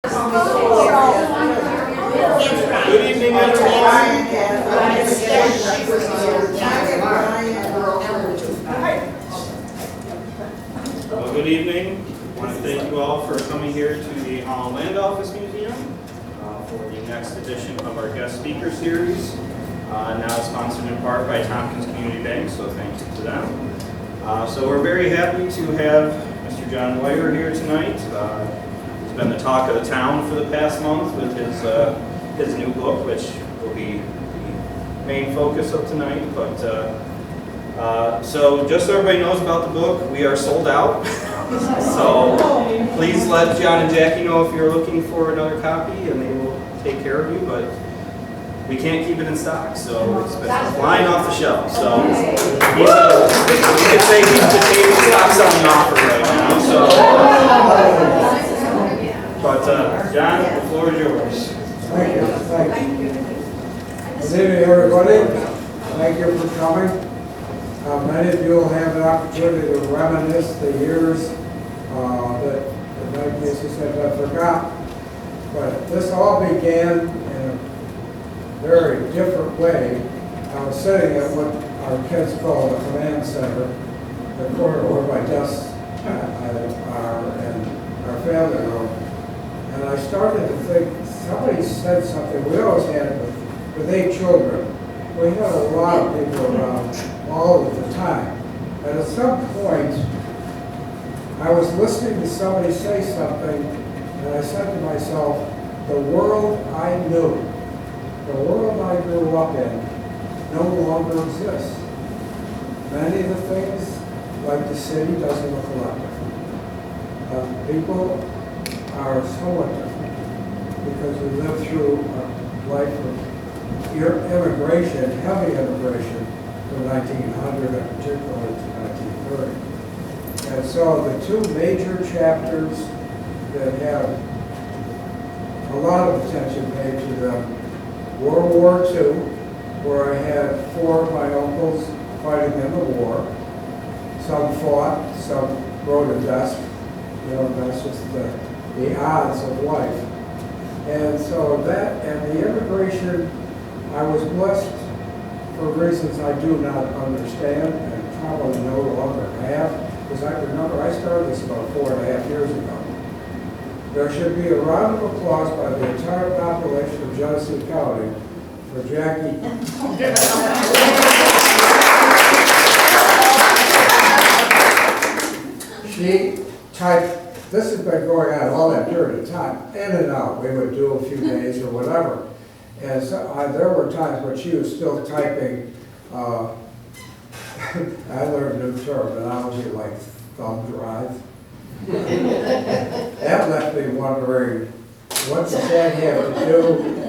Good evening, everyone. Well, good evening. I want to thank you all for coming here to the Holland Land Office Museum for the next edition of our guest speaker series. Now sponsored in part by Tompkins Community Bank, so thank you to them. So we're very happy to have Mr. John Dwyer here tonight. He's been the talk of the town for the past month with his new book, which will be the main focus of tonight. But so just so everybody knows about the book, we are sold out. So please let John and Jackie know if you're looking for another copy, and they will take care of you. But we can't keep it in stock, so it's been flying off the shelf. So we could say he's the table stocks on the offer right now. So, but John, the floor is yours. Thank you. Thank you. Good evening, everybody. Thank you for coming. Many of you will have an opportunity to reminisce the years that in many cases have been forgotten. But this all began in a very different way. I was sitting at what our kids call the command center, the corner where my desks are and our family room. And I started to think, somebody said something. We always had it with 8 children. We had a lot of people around all of the time. And at some point, I was listening to somebody say something, and I said to myself, the world I knew, the world I grew up in, no longer exists. Many of the things, like the city, doesn't look a lot different. People are somewhat different because we lived through a life of immigration, heavy immigration, from 1900 and particularly to 1930. And so the 2 major chapters that have a lot of attention paid to them, World War II, where I had 4 of my uncles fighting in the war. Some fought, some rode a desk. You know, that's just the odds of life. And so that, and the immigration, I was blessed for reasons I do not understand and probably no longer have, because I remember I started this about 4.5 years ago. There should be a round of applause by the entire population of Genesee County for Jackie. She typed, this has been going on all that period of time, in and out. We would do a few days or whatever. And so there were times when she was still typing, I learned a new terminology like thumb drive. That left me wondering, what does that have to do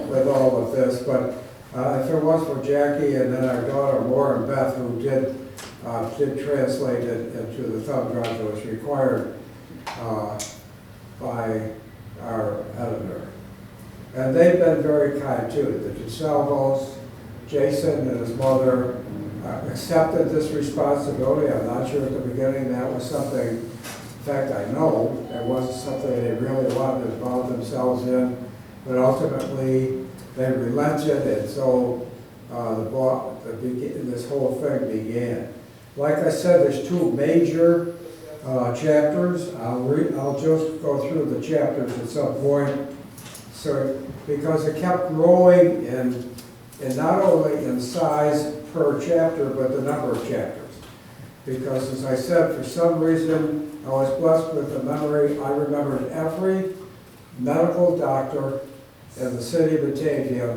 with all of this? But if it was for Jackie and then our daughter Lauren Beth, who did translate it into the thumb drive that was required by our editor. And they've been very kind too. The DeSalvos, Jason and his mother accepted this responsibility. I'm not sure at the beginning that was something, in fact I know, it wasn't something they really wanted to involve themselves in, but ultimately they relented, and so this whole thing began. Like I said, there's 2 major chapters. I'll just go through the chapters at some point. So, because it kept growing in not only in size per chapter, but the number of chapters. Because as I said, for some reason, I was blessed with the memory. I remembered every medical doctor in the city of Batavia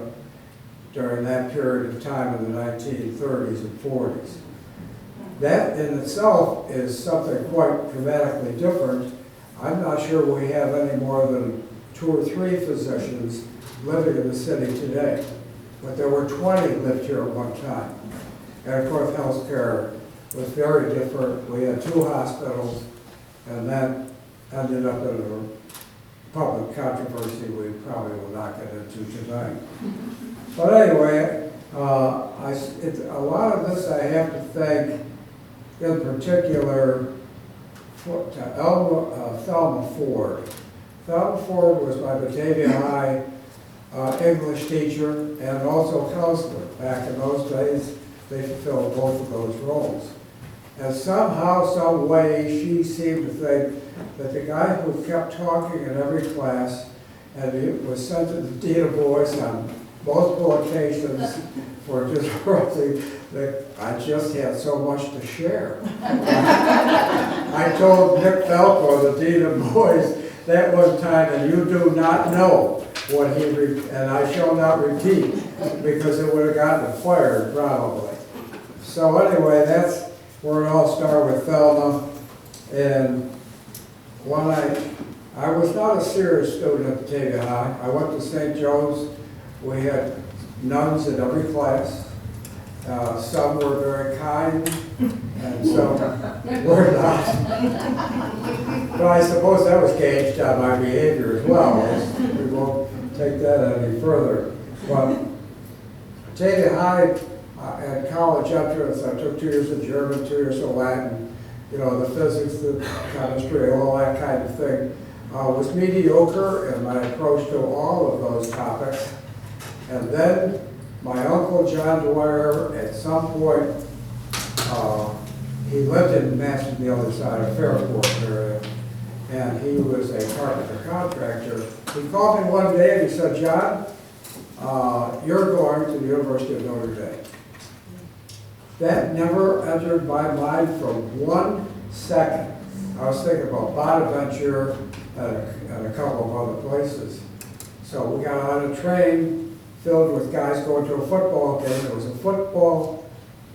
during that period of time in the 1930s and 40s. That in itself is something quite dramatically different. I'm not sure we have any more than 2 or 3 physicians living in the city today. But there were 20 lived here at one time. And of course, healthcare was very different. We had 2 hospitals, and that ended up in a public controversy we probably will not get into tonight. But anyway, a lot of this I have to thank, in particular, to Thelma Ford, Felton Ford was my Batavia High English teacher and also counselor. Back in those days, they fulfilled both of those roles. And somehow, some way, she seemed to think that the guy who kept talking in every class and he was sent to the Dean of Boys on multiple occasions for just roughly that I just had so much to share. I told Nick Falco, the Dean of Boys, that one time, and you do not know what he, and I shall not repeat, because it would have gotten him fired, probably. So anyway, that's where it all started with Thelma. And one night, I was not a serious student at Batavia High. I went to St. Joe's. We had nuns in every class. Some were very kind, and some were not. But I suppose that was gauged on my behavior as well. We won't take that any further. But Batavia High, at college entrance, I took 2 years of German, 2 years of Latin, you know, the physics, the chemistry, all that kind of thing. Was mediocre in my approach to all of those topics. And then my uncle John Dwyer, at some point, he lived in Madison, the other side of Front Porch area, and he was a carpenter contractor. He called me one day and he said, "John, you're going to the University of Notre Dame." That never entered my mind for 1 second. I was thinking about Batavia and a couple of other places. So we got on a train filled with guys going to a football game. It was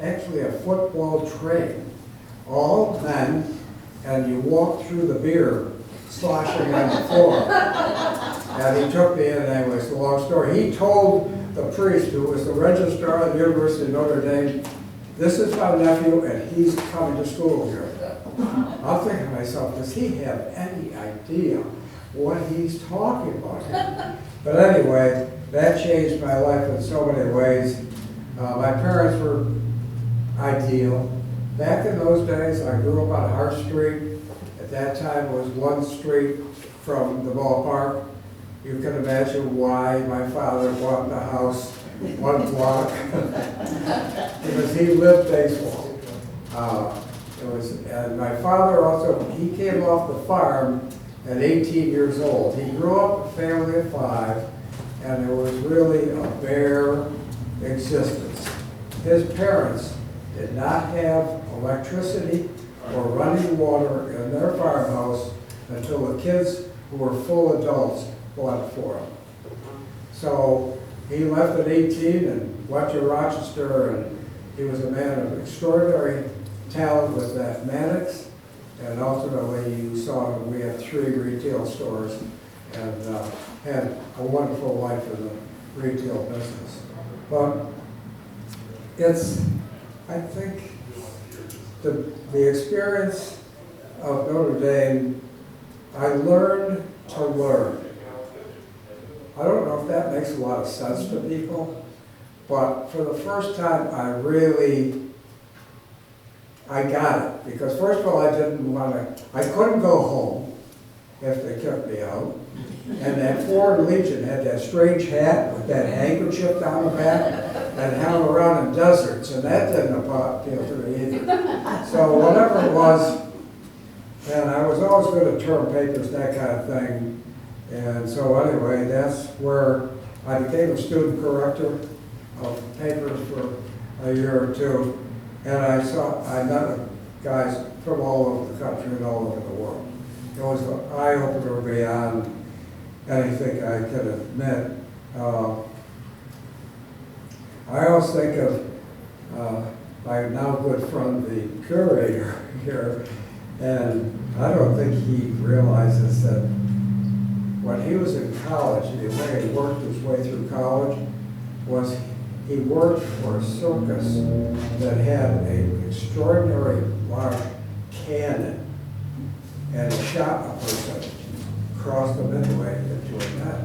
actually a football train. All men, and you walk through the beer sloshing on the floor. And he took me in, and it was a long story. He told the priest, who was the registrar of the University of Notre Dame, "This is my nephew, and he's coming to school here." I'm thinking to myself, does he have any idea what he's talking about here? But anyway, that changed my life in so many ways. My parents were ideal. Back in those days, I grew up on Hart Street. At that time, it was 1 street from the ballpark. You can imagine why my father bought the house 1 block, because he lived baseball. And my father also, he came off the farm at 18 years old. He grew up a family of 5, and it was really a bare existence. His parents did not have electricity or running water in their farmhouse until the kids who were full adults bought it for him. So he left at 18 and went to Rochester, and he was a man of extraordinary talent with mathematics, and ultimately you saw that we had 3 retail stores and had a wonderful life in the retail business. But it's, I think, the experience of Notre Dame, I learned to learn. I don't know if that makes a lot of sense to people, but for the first time I got it. Because first of all, I couldn't go home if they kicked me out. And that Foreign Legion had that strange hat with that handkerchief down the back and hung around in deserts, and that didn't appeal to me either. So whatever it was, and I was always good at term papers, that kind of thing. And so anyway, that's where I became a student corrector of papers for a year or 2. And I met guys from all over the country and all over the world. It was an eye-opener beyond anything I could admit. I always think of my now good friend, the curator here, and I don't think he realizes that when he was in college, the way he worked his way through college was he worked for a circus that had an extraordinary large cannon, and he shot a person across the midway into a net.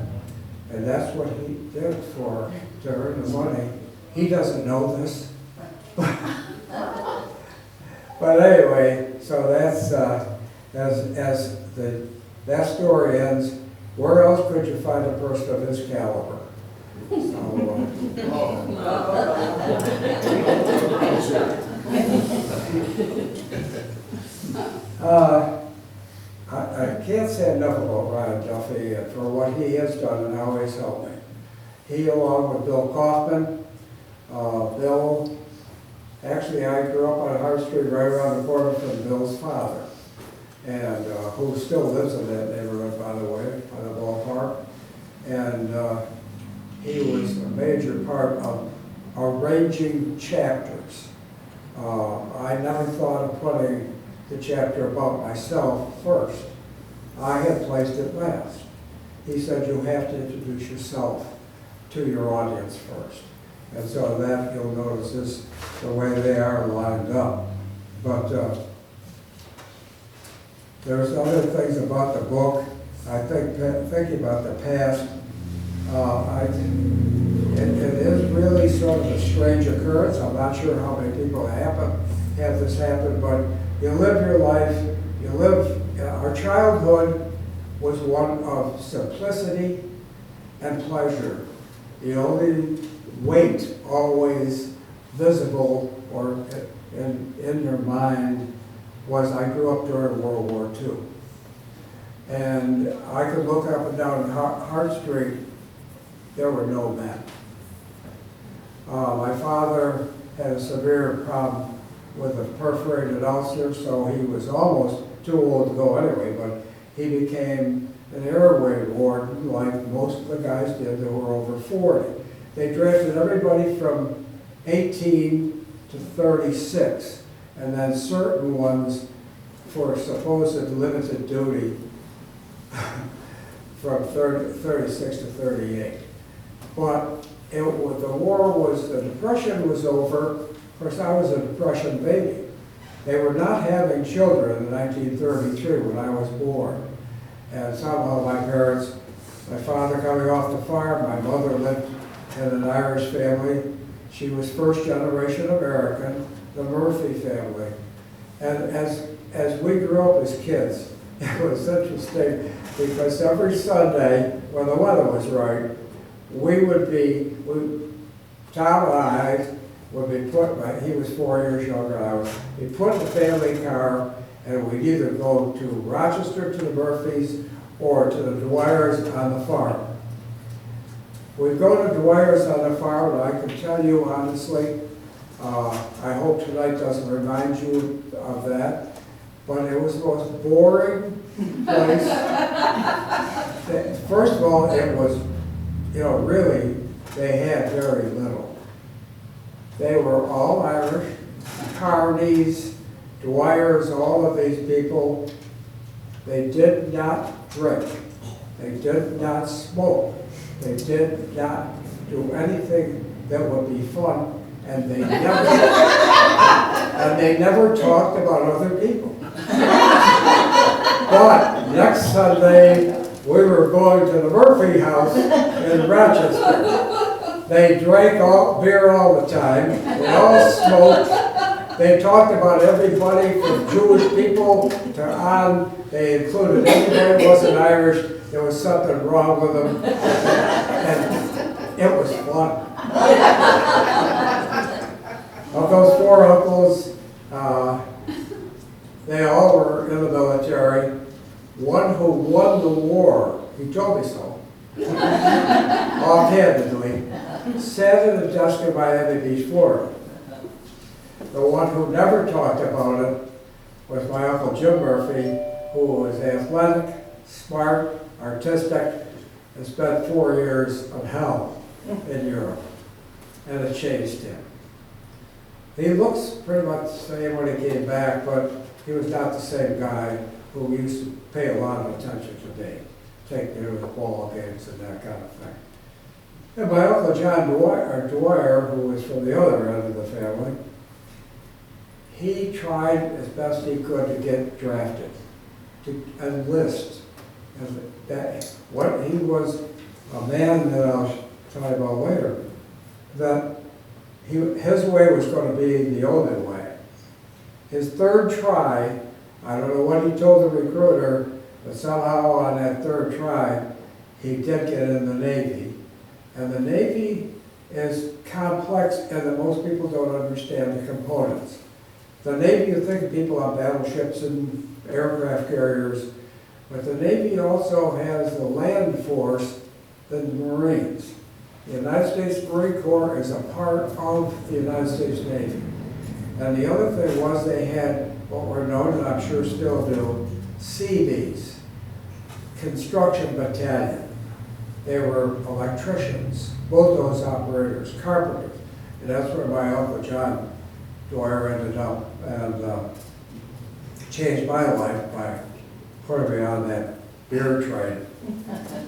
And that's what he did to earn the money. He doesn't know this. But anyway, so that's, that story ends, Where else could you find a person of his caliber? So, I can't say enough about Ryan Duffy for what he has done and how he's helped me. He, along with Bill Kaufman, Bill, actually I grew up on Hart Street right around the corner from Bill's father, and who still lives in that neighborhood, by the way, by the ballpark. And he was a major part of arranging chapters. I never thought of putting the chapter about myself first. I had placed it last. He said, you have to introduce yourself to your audience first. And so that, you'll notice, is the way they are lined up. But there's other things about the book. I think, thinking about the past, it is really sort of a strange occurrence. I'm not sure how many people have this happen, but you live your life, our childhood was one of simplicity and pleasure. The only weight always visible or in your mind was I grew up during World War II. And I could look up and down Hart Street, there were no men. My father had a severe problem with a perforated ulcer, so he was almost too old to go anyway, but he became an airway warden like most of the guys did that were over 40. They drafted everybody from 18 to 36, and then certain ones for supposed limited duty from 36 to 38. But the war was, the Depression was over. Of course, I was a Depression baby. They were not having children in 1933 when I was born. And somehow my parents, my father coming off the farm, my mother lived in an Irish family. She was first generation American, the Murphy family. And as we grew up as kids, it was interesting because every Sunday, when the weather was right, Tom and I would be put, he was 4 years younger than I was, we'd put in the family car and we'd either go to Rochester to the Murphys or to the Dwyers on the farm. We'd go to Dwyers on the farm, and I can tell you honestly, I hope tonight doesn't remind you of that, but it was the most boring place. First of all, it was, really, they had very little. They were all Irish, Carneys, Dwyers, all of these people. They did not drink. They did not smoke. They did not do anything that would be fun, and they never talked about other people. But next Sunday, we were going to the Murphy house in Rochester. They drank beer all the time. They all smoked. They talked about everybody from Jewish people to on. They included anybody who wasn't Irish. There was something wrong with them. And it was fun. Of those four uncles, they all were in the military. One who won the war, he told me so, offhandedly, sat in a desk in Miami Beach, Florida. The one who never talked about it was my Uncle Jim Murphy, who was athletic, smart, artistic, and spent 4 years of hell in Europe. And it changed him. He looks pretty much the same when he came back, but he was not the same guy who used to pay a lot of attention to me, take me to the ball games and that kind of thing. And my Uncle John Dwyer, who was from the other end of the family, he tried as best he could to get drafted, to enlist. And he was a man that I'll tell you about later, that his way was going to be the only way. His third try, I don't know what he told the recruiter, but somehow on that third try, he did get in the Navy. And the Navy is complex and that most people don't understand the components. The Navy, you think of people on battleships and aircraft carriers, but the Navy also has the land force, the Marines. The United States Marine Corps is a part of the United States Navy. And the other thing was they had what were known, and I'm sure still do, CBs, Construction Battalion. They were electricians, bulldozers operators, carpenters. And that's where my uncle John Dwyer ended up and changed my life by putting me on that beer train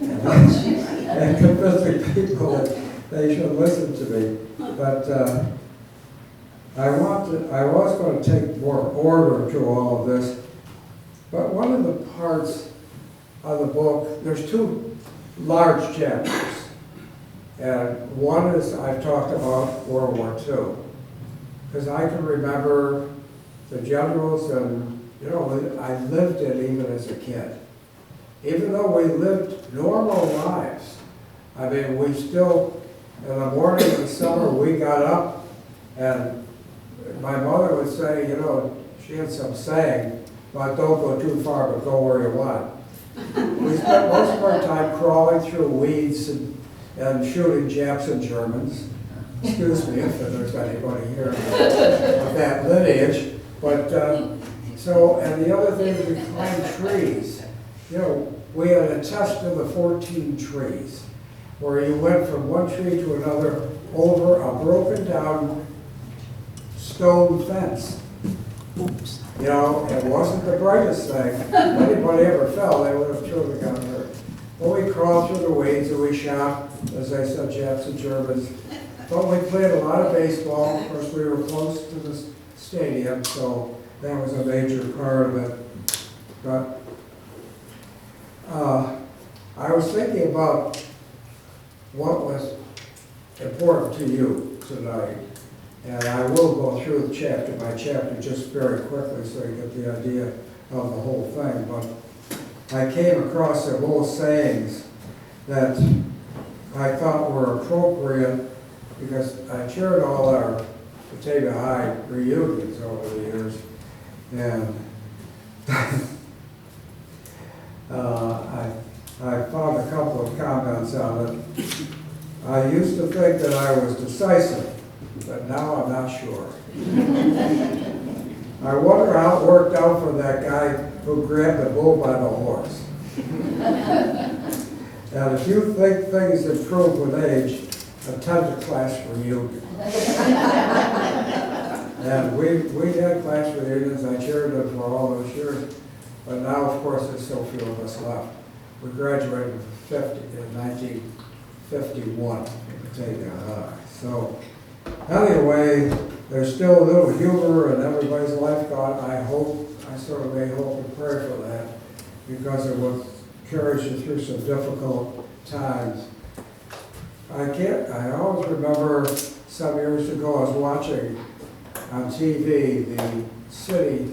and convincing people that they should listen to me. But I was going to take more order to all of this, but one of the parts of the book, there's two large chapters. And one is I've talked about World War II, because I can remember the generals and, you know, I lived it even as a kid. Even though we lived normal lives, I mean, we still, in the morning of the summer, we got up and my mother would say, you know, she had some saying, but don't go too far, but go where you want. We spent most of our time crawling through weeds and shooting Japs and Germans. Excuse me if there's anybody here of that lineage. But so, and the other thing is we climbed trees. You know, we had a test of the 14 trees, where you went from one tree to another over a broken down stone fence. Oops. You know, it wasn't the brightest thing. If anybody ever fell, they would have truly got hurt. But we crawled through the weeds and we shot, as I said, Japs and Germans. But we played a lot of baseball. Of course, we were close to the stadium, so that was a major part of it. But I was thinking about what was important to you tonight. And I will go through chapter by chapter just very quickly so you get the idea of the whole thing. But I came across several sayings that I thought were appropriate because I chaired all our Batavia High reunions over the years. And I found a couple of comments on it. I used to think that I was decisive, but now I'm not sure. I wonder how it worked out for that guy who grabbed the bull by the horse. And if you think things improve with age, attend a class reunion. And we had class reunions. I chaired them for all those years. But now, of course, there's so few of us left. We graduated in 1951 from Batavia High. So anyway, there's still a little humor in everybody's life. God, I certainly hope and pray for that, because it will carry you through some difficult times. I always remember some years ago I was watching on TV the city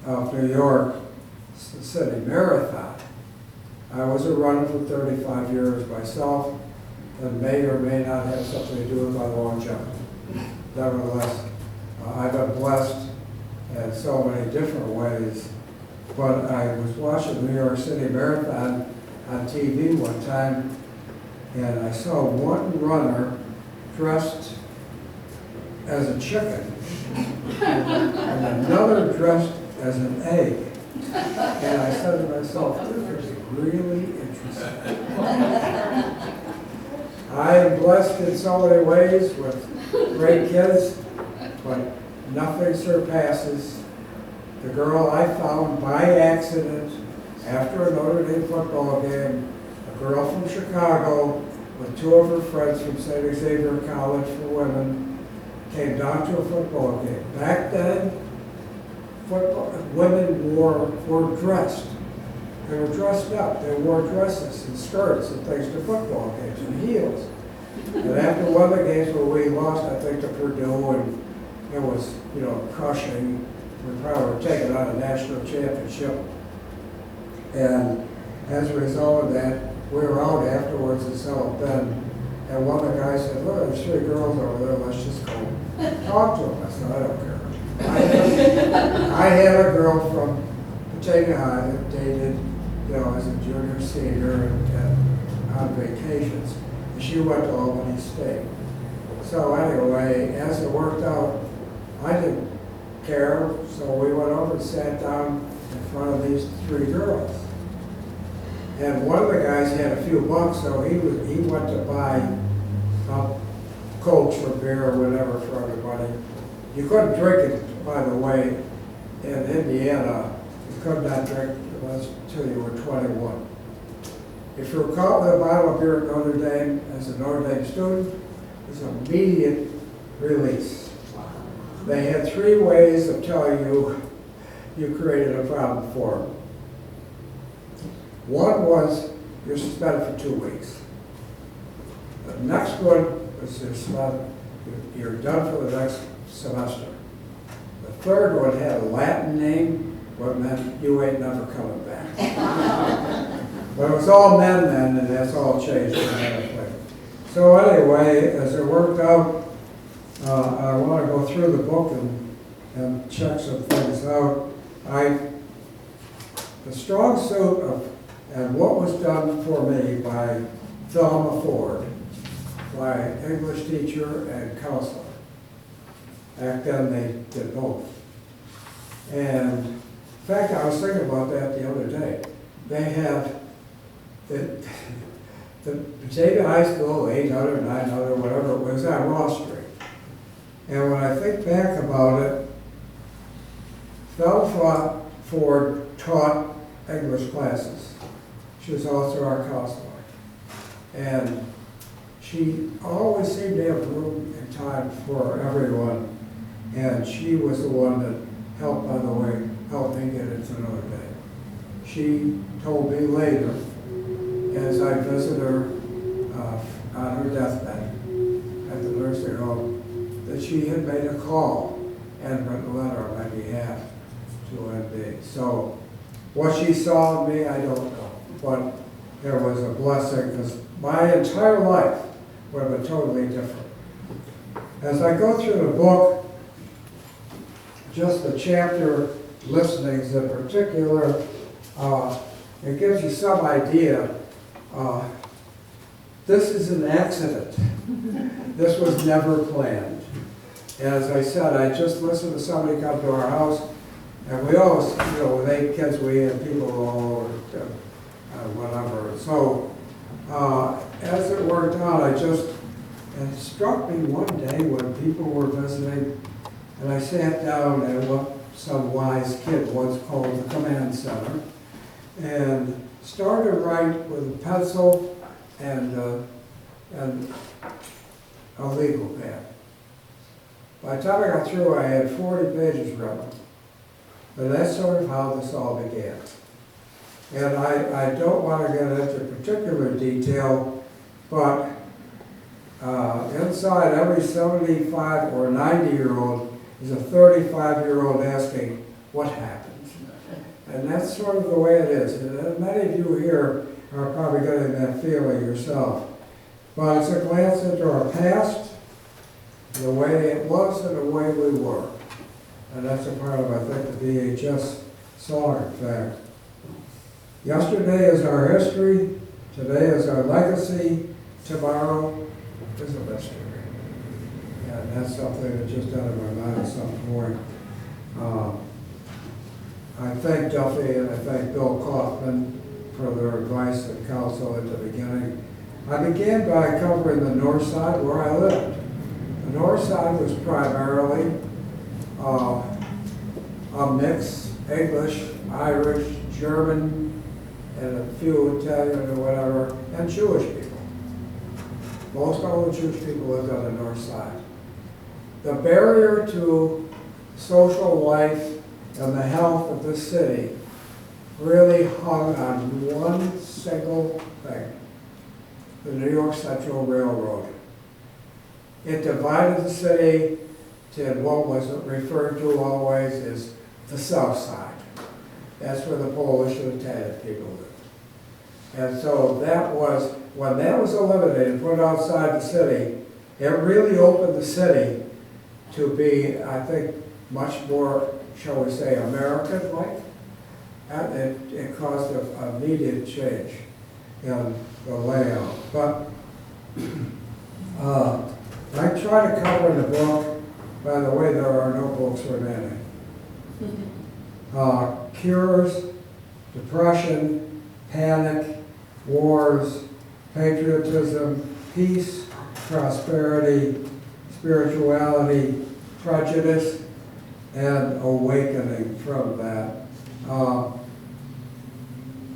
of New York, the city marathon. I was a runner for 35 years myself, and may or may not have something to do with my long jump. Nevertheless, I've been blessed in so many different ways. But I was watching the New York City Marathon on TV one time, and I saw one runner dressed as a chicken and another dressed as an egg. And I said to myself, this is really interesting. I am blessed in so many ways with great kids, but nothing surpasses the girl I found by accident after a Notre Dame football game, a girl from Chicago with two of her friends from St. Xavier College for Women, came down to a football game. Back then, women were dressed. They were dressed up. They wore dresses and skirts and things to football games and heels. And after one of the games where we lost, I think, to Purdue, and it was, crushing. We probably were taking on a national championship. And as a result of that, we were out afterwards in South Bend, and one of the guys said, look, there's 3 girls over there, let's just go talk to them. I said, I don't care. I had a girl from Batavia High that dated, as a junior, senior, and on vacations. And she went to Albany State. So anyway, as it worked out, I didn't care, so we went over and sat down in front of these 3 girls. And one of the guys had a few bucks, so he went to buy Cokes or beer or whatever for everybody. You couldn't drink it, by the way, in Indiana. You could not drink until you were 21. If you were caught with a bottle of beer at Notre Dame as a Notre Dame student, it was immediate release. They had 3 ways of telling you you created a problem for them. One was you're suspended for 2 weeks. The next one was you're done for the next semester. The third one had a Latin name, but meant you ain't never coming back. But it was all men then, and that's all changed dramatically. So anyway, as it worked out, I want to go through the book and check some things out. The strong suit of, and what was done for me by Thelma Ford, my English teacher and counselor. Back then they did both. And in fact, I was thinking about that the other day. They have the Batavia High School, 800, 900, whatever it was, on Ross Street. And when I think back about it, Thelma Ford taught English classes. She was also our counselor. And she always seemed to have room and time for everyone. And she was the one that helped, by the way, helped me get into Notre Dame. She told me later, as I visited her on her deathbed at the nursing home, that she had made a call and written a letter on my behalf to NB. So what she saw in me, I don't know. But there was a blessing, because my entire life would have been totally different. As I go through the book, just the chapter listings in particular, it gives you some idea. This is an accident. This was never planned. As I said, I just listened to somebody come to our house, and we always, with 8 kids, we had people all over, whatever. So, as it worked out, it struck me one day when people were visiting, and I sat down at what some wise kid once called the command center, and started writing with a pencil and a legal pad. By the time I got through, I had 40 pages written. But that's sort of how this all began. And I don't want to get into particular detail, but inside every 75 or 90-year-old is a 35-year-old asking, what happened? And that's sort of the way it is. And many of you here are probably getting that feeling yourself. But it's a glance into our past, the way it was and the way we were. And that's a part of, I think, the VHS song, in fact. Yesterday is our history, today is our legacy, tomorrow is a mystery. And that's something that just out of my mind at some point. I thank Duffy and I thank Bill Kaufman for their advice and counsel at the beginning. I began by covering the north side where I lived. The north side was primarily a mix, English, Irish, German, and a few Italian or whatever, and Jewish people. Most all the Jewish people lived on the north side. The barrier to social life and the health of the city really hung on one single thing, the New York Central Railroad. It divided the city to what was referred to always as the South Side. That's where the Polish and Italian people lived. And so that was, when that was eliminated, put outside the city, it really opened the city to be, I think, much more, shall we say, American-like. And it caused a immediate change in the layout. But I try to cover in the book, by the way, there are no books remaining. Cures, depression, panic, wars, patriotism, peace, prosperity, spirituality, prejudice, and awakening from that.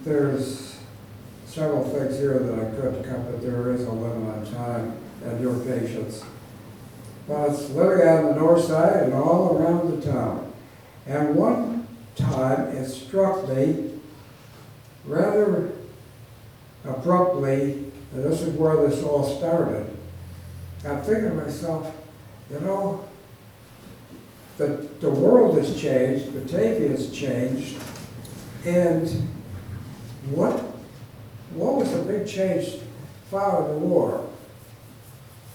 There's several things here that I could cover, but there is a limit on time and your patience. But it's living on the north side and all around the town. And one time it struck me rather abruptly, and this is where this all started. I'm thinking to myself, you know, the world has changed, Batavia has changed, and what was the big change following the war?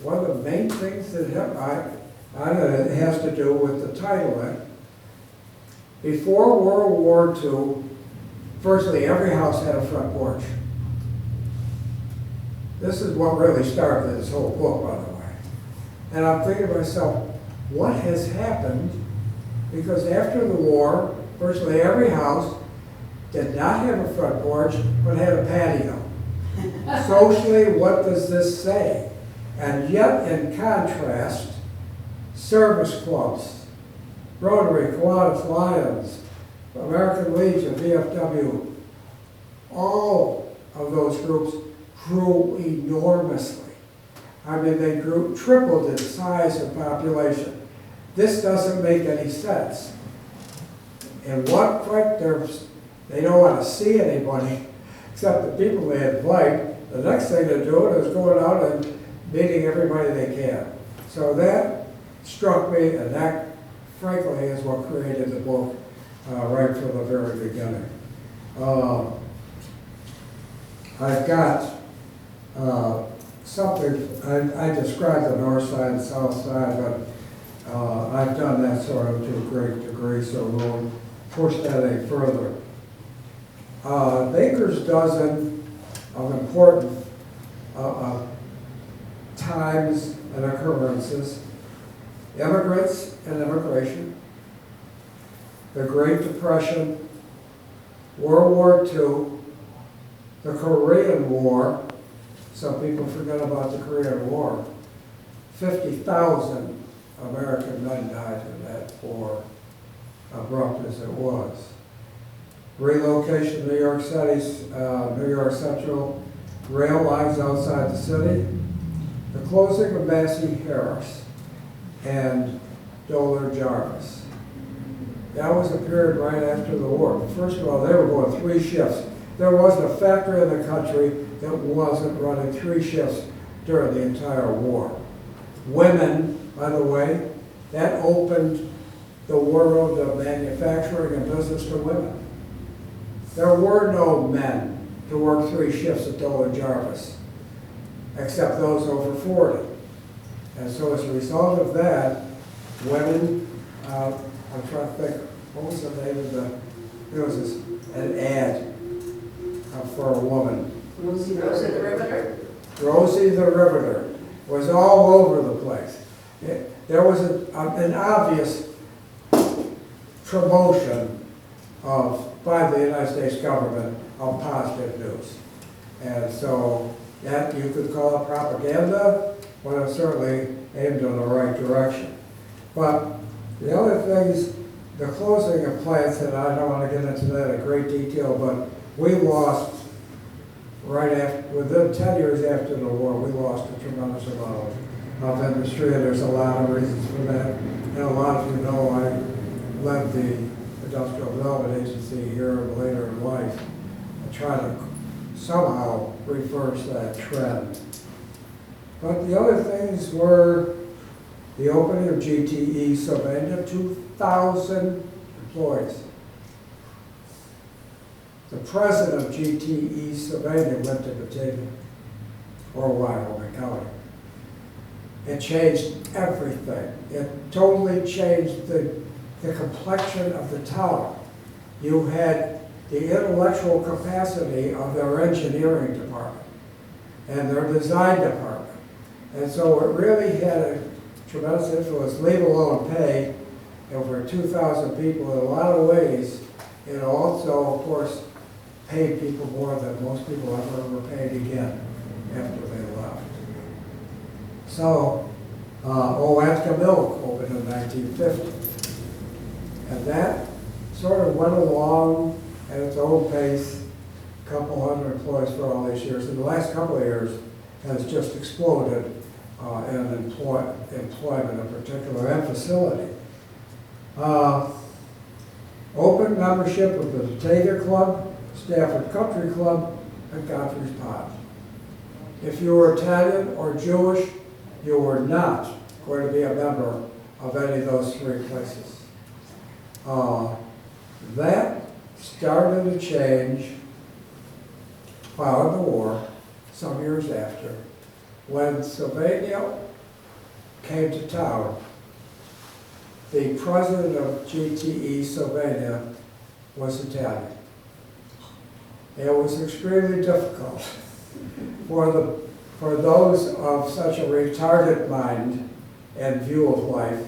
One of the main things that it has to do with the titling. Before World War II, virtually every house had a front porch. This is what really started this whole book, by the way. And I'm thinking to myself, what has happened? Because after the war, virtually every house did not have a front porch, but had a patio. Socially, what does this say? And yet, in contrast, service clubs, Rotary, Kiwanis, Lions, American Legion, VFW, all of those groups grew enormously. I mean, they grew, tripled in size and population. This doesn't make any sense. In one quick, they don't want to see anybody except the people they invite. The next thing they're doing is going out and meeting everybody they can. So that struck me, and that, frankly, is what created the book right from the very beginning. I've got something, I described the north side and south side, but I've done that sort of to a great degree, so we won't push that any further. Baker's dozen of important times and occurrences: immigrants and immigration, the Great Depression, World War II, the Korean War. Some people forget about the Korean War. 50,000 American men died in that war, abrupt as it was. Relocation to New York City's New York Central rail lines outside the city, the closing of Massey Harris and Doler Jarvis. That was a period right after the war. First of all, they were going 3 shifts. There wasn't a factory in the country that wasn't running 3 shifts during the entire war. Women, by the way, that opened the world of manufacturing and business to women. There were no men to work 3 shifts at Doler Jarvis, except those over 40. And so as a result of that, women, I'm trying to think, what was the name of there was an ad for a woman. Rosie the Riveter? Rosie the Riveter was all over the place. There was an obvious promotion by the United States government of positive news. And so that you could call it propaganda, but it certainly aimed in the right direction. But the other things, the closing of plants, and I don't want to get into that in great detail, but we lost, right after, within 10 years after the war, we lost a tremendous amount of industry, and there's a lot of reasons for that. And a lot of you know I led the Industrial Development Agency here later in life and try to somehow reverse that trend. But the other things were the opening of GTE Sylvania, 2,000 employees. the president of GTE Sylvania went to Batavia, or Wyoming County. It changed everything. It totally changed the complexion of the town. You had the intellectual capacity of their engineering department and their design department. And so it really had a tremendous influence, leave alone pay, over 2,000 people in a lot of ways. It also, of course, paid people more than most people ever were paid again after they left. So, Oatka Milk opened in 1950. And that sort of went along at its own pace, a couple hundred employees for all these years. In the last couple of years, has just exploded in employment in particular and facility. Open membership of the Batavia Club, Stafford Country Club, and Godfrey's Pond. If you were Italian or Jewish, you were not going to be a member of any of those three places. That started to change following the war, some years after, when Sylvania came to town. The president of GTE Sylvania was Italian. It was extremely difficult for those of such a retarded mind and view of life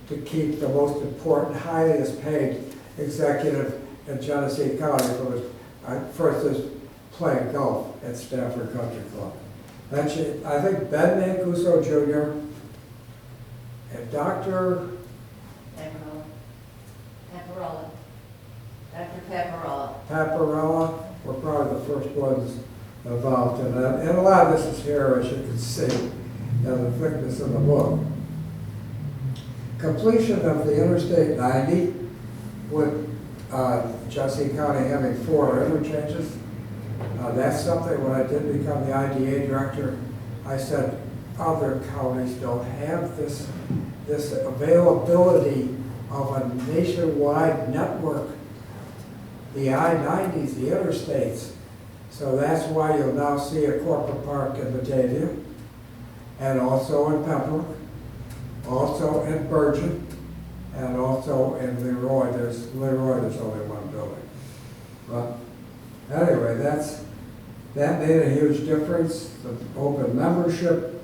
to keep the most important, highest paid executive in Genesee County for first playing golf at Stafford Country Club. I think Ben Mancuso Jr. and Dr. Paparella were probably the first ones involved in that. And a lot of this is here, as you can see, in the thickness of the book. Completion of the Interstate 90 with Genesee County having 4 interchanges. That's something when I did become the IDA director, I said other counties don't have this availability of a nationwide network. The I-90s, the interstates. So that's why you'll now see a corporate park in Batavia, and also in Pembroke, also in Bergen, and also in Leroy. There's only one building. But anyway, that made a huge difference. The open membership,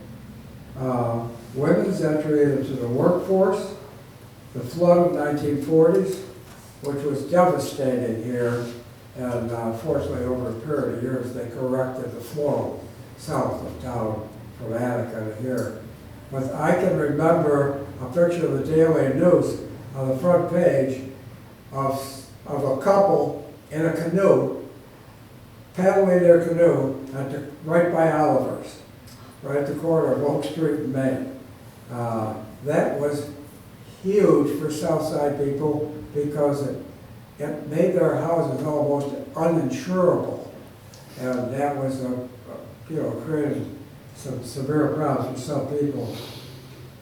women's entry into the workforce, the flood of 1940s, which was devastating here, and fortunately over a period of years they corrected the flow south of town from Attica to here. But I can remember a picture of the Daily News on the front page of a couple in a canoe, paddling their canoe right by Oliver's, right at the corner of Oak Street and Main. That was huge for Southside people because it made their houses almost uninsurable, and that was created some severe problems for some people.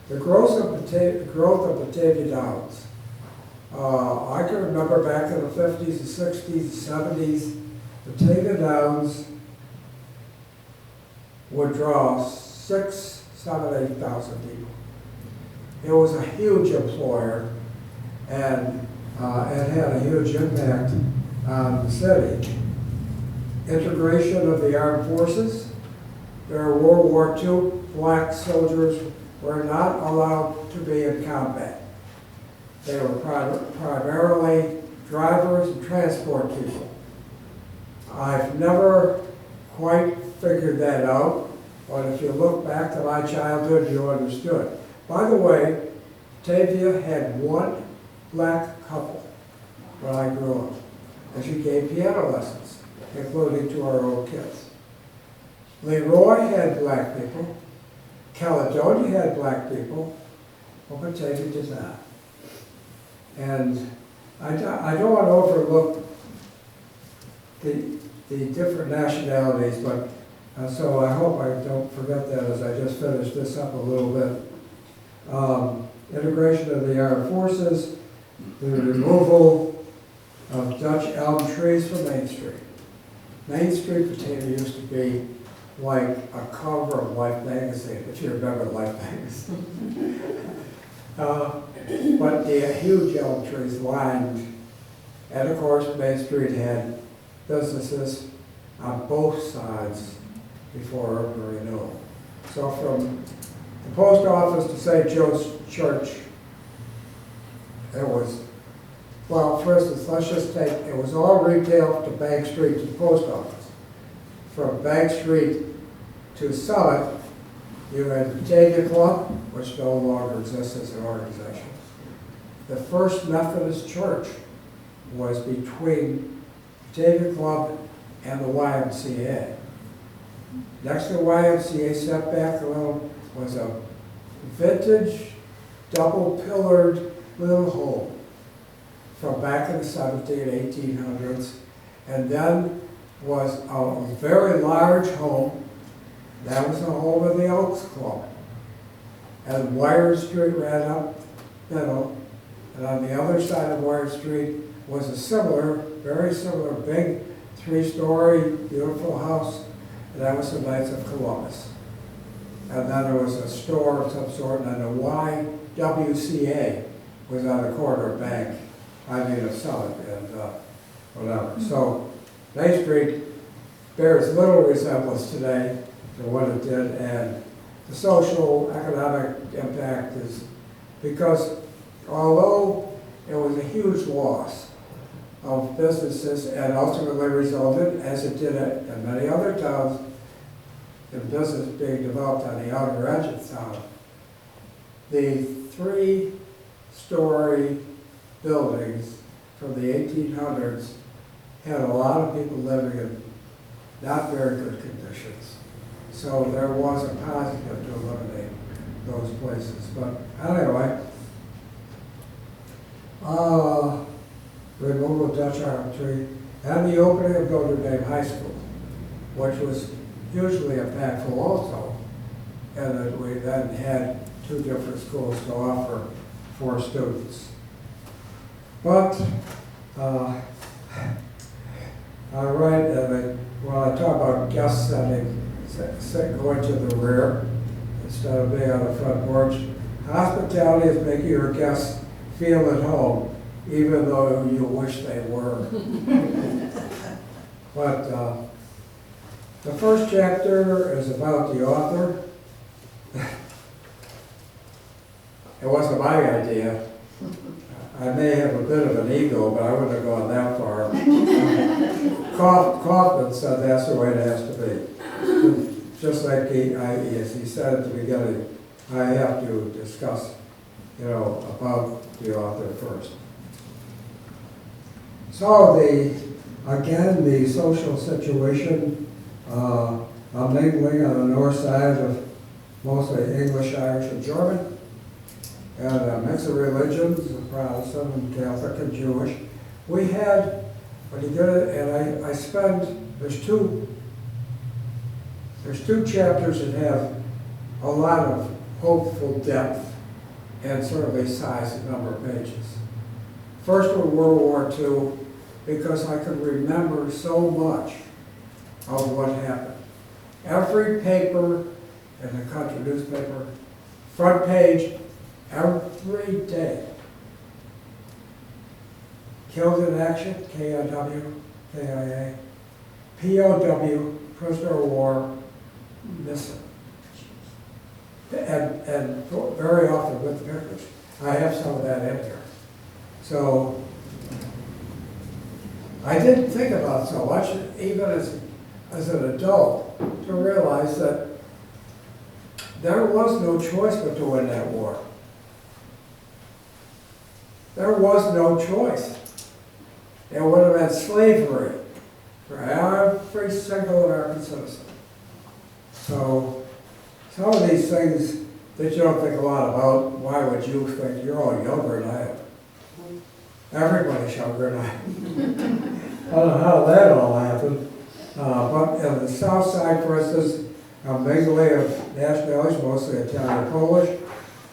The growth of Batavia Downs. I can remember back in the 50s, the 60s, the 70s, Batavia Downs would draw 6,000, 7,000, 8,000 people. It was a huge employer, and it had a huge impact on the city. Integration of the armed forces. During World War II, black soldiers were not allowed to be in combat. They were primarily drivers and transport people. I've never quite figured that out, but if you look back to my childhood, you understood. By the way, Batavia had one black couple when I grew up, and she gave piano lessons, including to our own kids. Leroy had black people, Caledonia had black people, but Batavia did not. And I don't want to overlook the different nationalities, but so I hope I don't forget that as I just finish this up a little bit. Integration of the armed forces, the removal of Dutch elm trees from Main Street. Main Street Batavia used to be like a cover of Life magazine, if you remember Life magazine. But the huge elm trees lined, and of course Main Street had businesses on both sides before urban renewal. So from the post office to St. Joe's Church, it was, well, for instance, let's just take, it was all retail to Bank Street to the post office. From Bank Street to Summit, you had the Batavia Club, which no longer exists as an organization. The First Methodist Church was between Batavia Club and the YMCA. Next to the YMCA, set back a little, was a vintage, double-pillared little home from back in the 1800s, and then was a very large home. That was the home of the Elks Club. And Wire Street ran up middle, and on the other side of Wire Street was a similar, very similar, big, three-story, beautiful house, and that was the Knights of Columbus. And then there was a store of some sort, and the YWCA was on the corner of Bank, of Summit, and whatever. So Main Street bears little resemblance today to what it did, and the social, economic impact is because although it was a huge loss of businesses and ultimately resulted, as it did in many other towns, in business being developed on the outer edge of town, the three-story buildings from the 1800s had a lot of people living in not very good conditions. So there was a positive to eliminate those places. But anyway, removal of Dutch elm tree and the opening of Notre Dame High School, which was hugely impactful also, and that we then had two different schools to offer for students. But, all right, and when I talk about guest setting, going to the rear instead of being on the front porch, hospitality is making your guests feel at home, even though you wish they were. But the first chapter is about the author. It wasn't my idea. I may have a bit of an ego, but I wouldn't have gone that far. Kaufman said that's the way it has to be. Just like as he said at the beginning, I have to discuss, about the author first. So again, the social situation, I'm mingling on the north side of mostly English, Irish, and German. And a mix of religions, Protestant and Catholic and Jewish. We had, when you get it, and I spend, there's two chapters that have a lot of hopeful depth and sort of a size and number of pages. First one, World War II, because I could remember so much of what happened. Every paper in the country, newspaper, front page, every day. Killed in action, KIW, KIA. POW, prisoner of war, missing. And very often with the pictures. I have some of that in here. So I didn't think about so much, even as an adult, to realize that there was no choice but to win that war. There was no choice. It would have been slavery for every single American citizen. So some of these things that you don't think a lot about, why would you think? You're all younger than I am. Everybody's younger than I am. I don't know how that all happened. But on the south side, for instance, a mingling of nationalities, mostly Italian and Polish.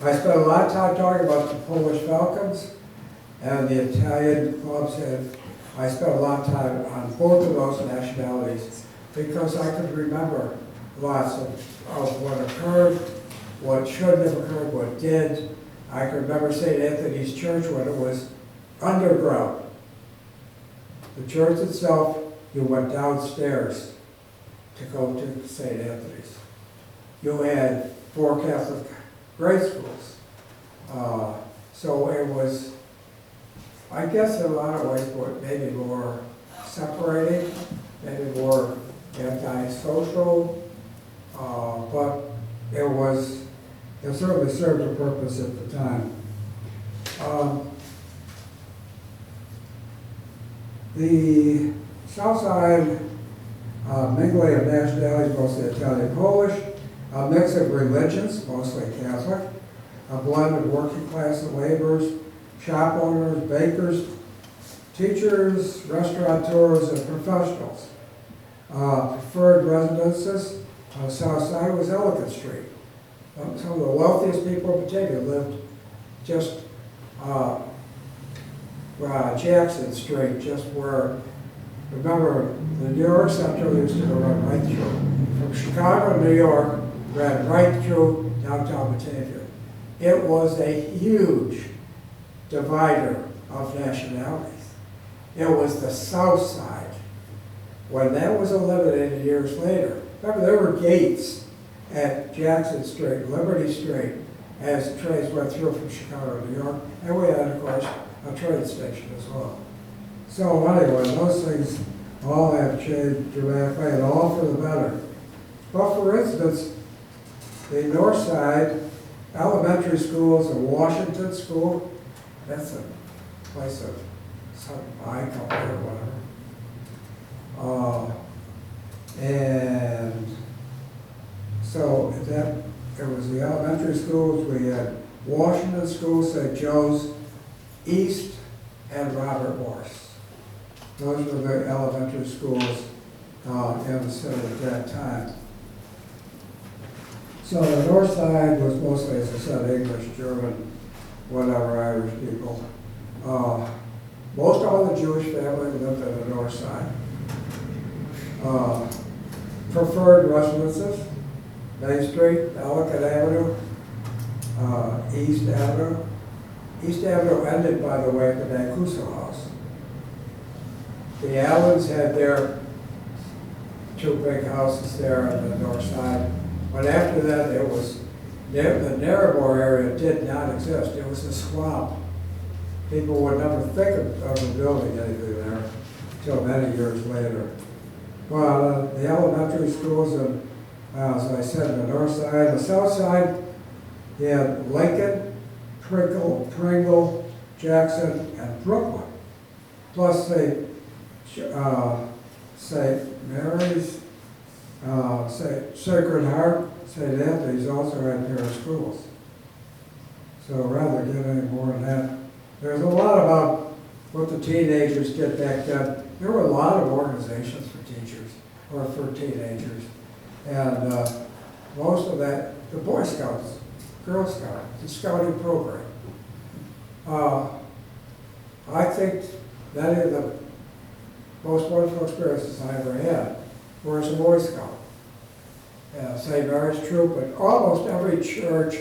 I spent a lot of time talking about the Polish Falcons, and the Italian clubs had I spent a lot of time on both of those nationalities because I could remember lots of what occurred, what shouldn't have occurred, what did. I can remember St. Anthony's Church when it was underground. The church itself, you went downstairs to go to St. Anthony's. You had 4 Catholic grade schools. So it was, I guess in a lot of ways, maybe more separating, maybe more anti-social, but it certainly served a purpose at the time. The South Side, mingling of nationalities, mostly Italian, Polish, a mix of religions, mostly Catholic, a blend of working class and laborers, shop owners, bakers, teachers, restaurateurs, and professionals. Preferred residences on the South Side was Ellicott Street. Some of the wealthiest people in Batavia lived just Jackson Street, just where, remember, the New York Central used to run right through. From Chicago to New York, ran right through downtown Batavia. It was a huge divider of nationalities. It was the South Side. When that was eliminated years later, remember there were gates at Jackson Street, Liberty Street, as trains went through from Chicago to New York, and we had, of course, a train station as well. So anyway, those things all have changed dramatically, and all for the better. But for instance, the North Side elementary schools, the Washington School, that's a place of some eye company or whatever. And so it was the elementary schools. We had Washington School, St. Joe's, East, and Robert Morris. Those were the elementary schools in the city at that time. So the North Side was mostly, as I said, English, German, whatever, Irish people. Most all the Jewish families lived on the North Side. Preferred residences, Main Street, Ellicott Avenue, East Avenue. East Avenue ended, by the way, at the Mancuso House. The Allens had their 2 big houses there on the North Side. But after that, it was, the Narrabor area did not exist. It was a swamp. People would never think of building anything there until many years later. Well, the elementary schools, and as I said, on the North Side, the South Side, you had Lincoln, Pringle, Jackson, and Brooklyn. Plus St. Mary's, Sacred Heart, St. Anthony's also had pair of schools. So rather than get any more than that, there's a lot about what the teenagers did back then. There were a lot of organizations for teachers, or for teenagers. And most of that, the Boy Scouts, Girl Scouts, the scouting program. I think many of the most wonderful experiences I ever had were as a Boy Scout. St. Mary's troop, but almost every church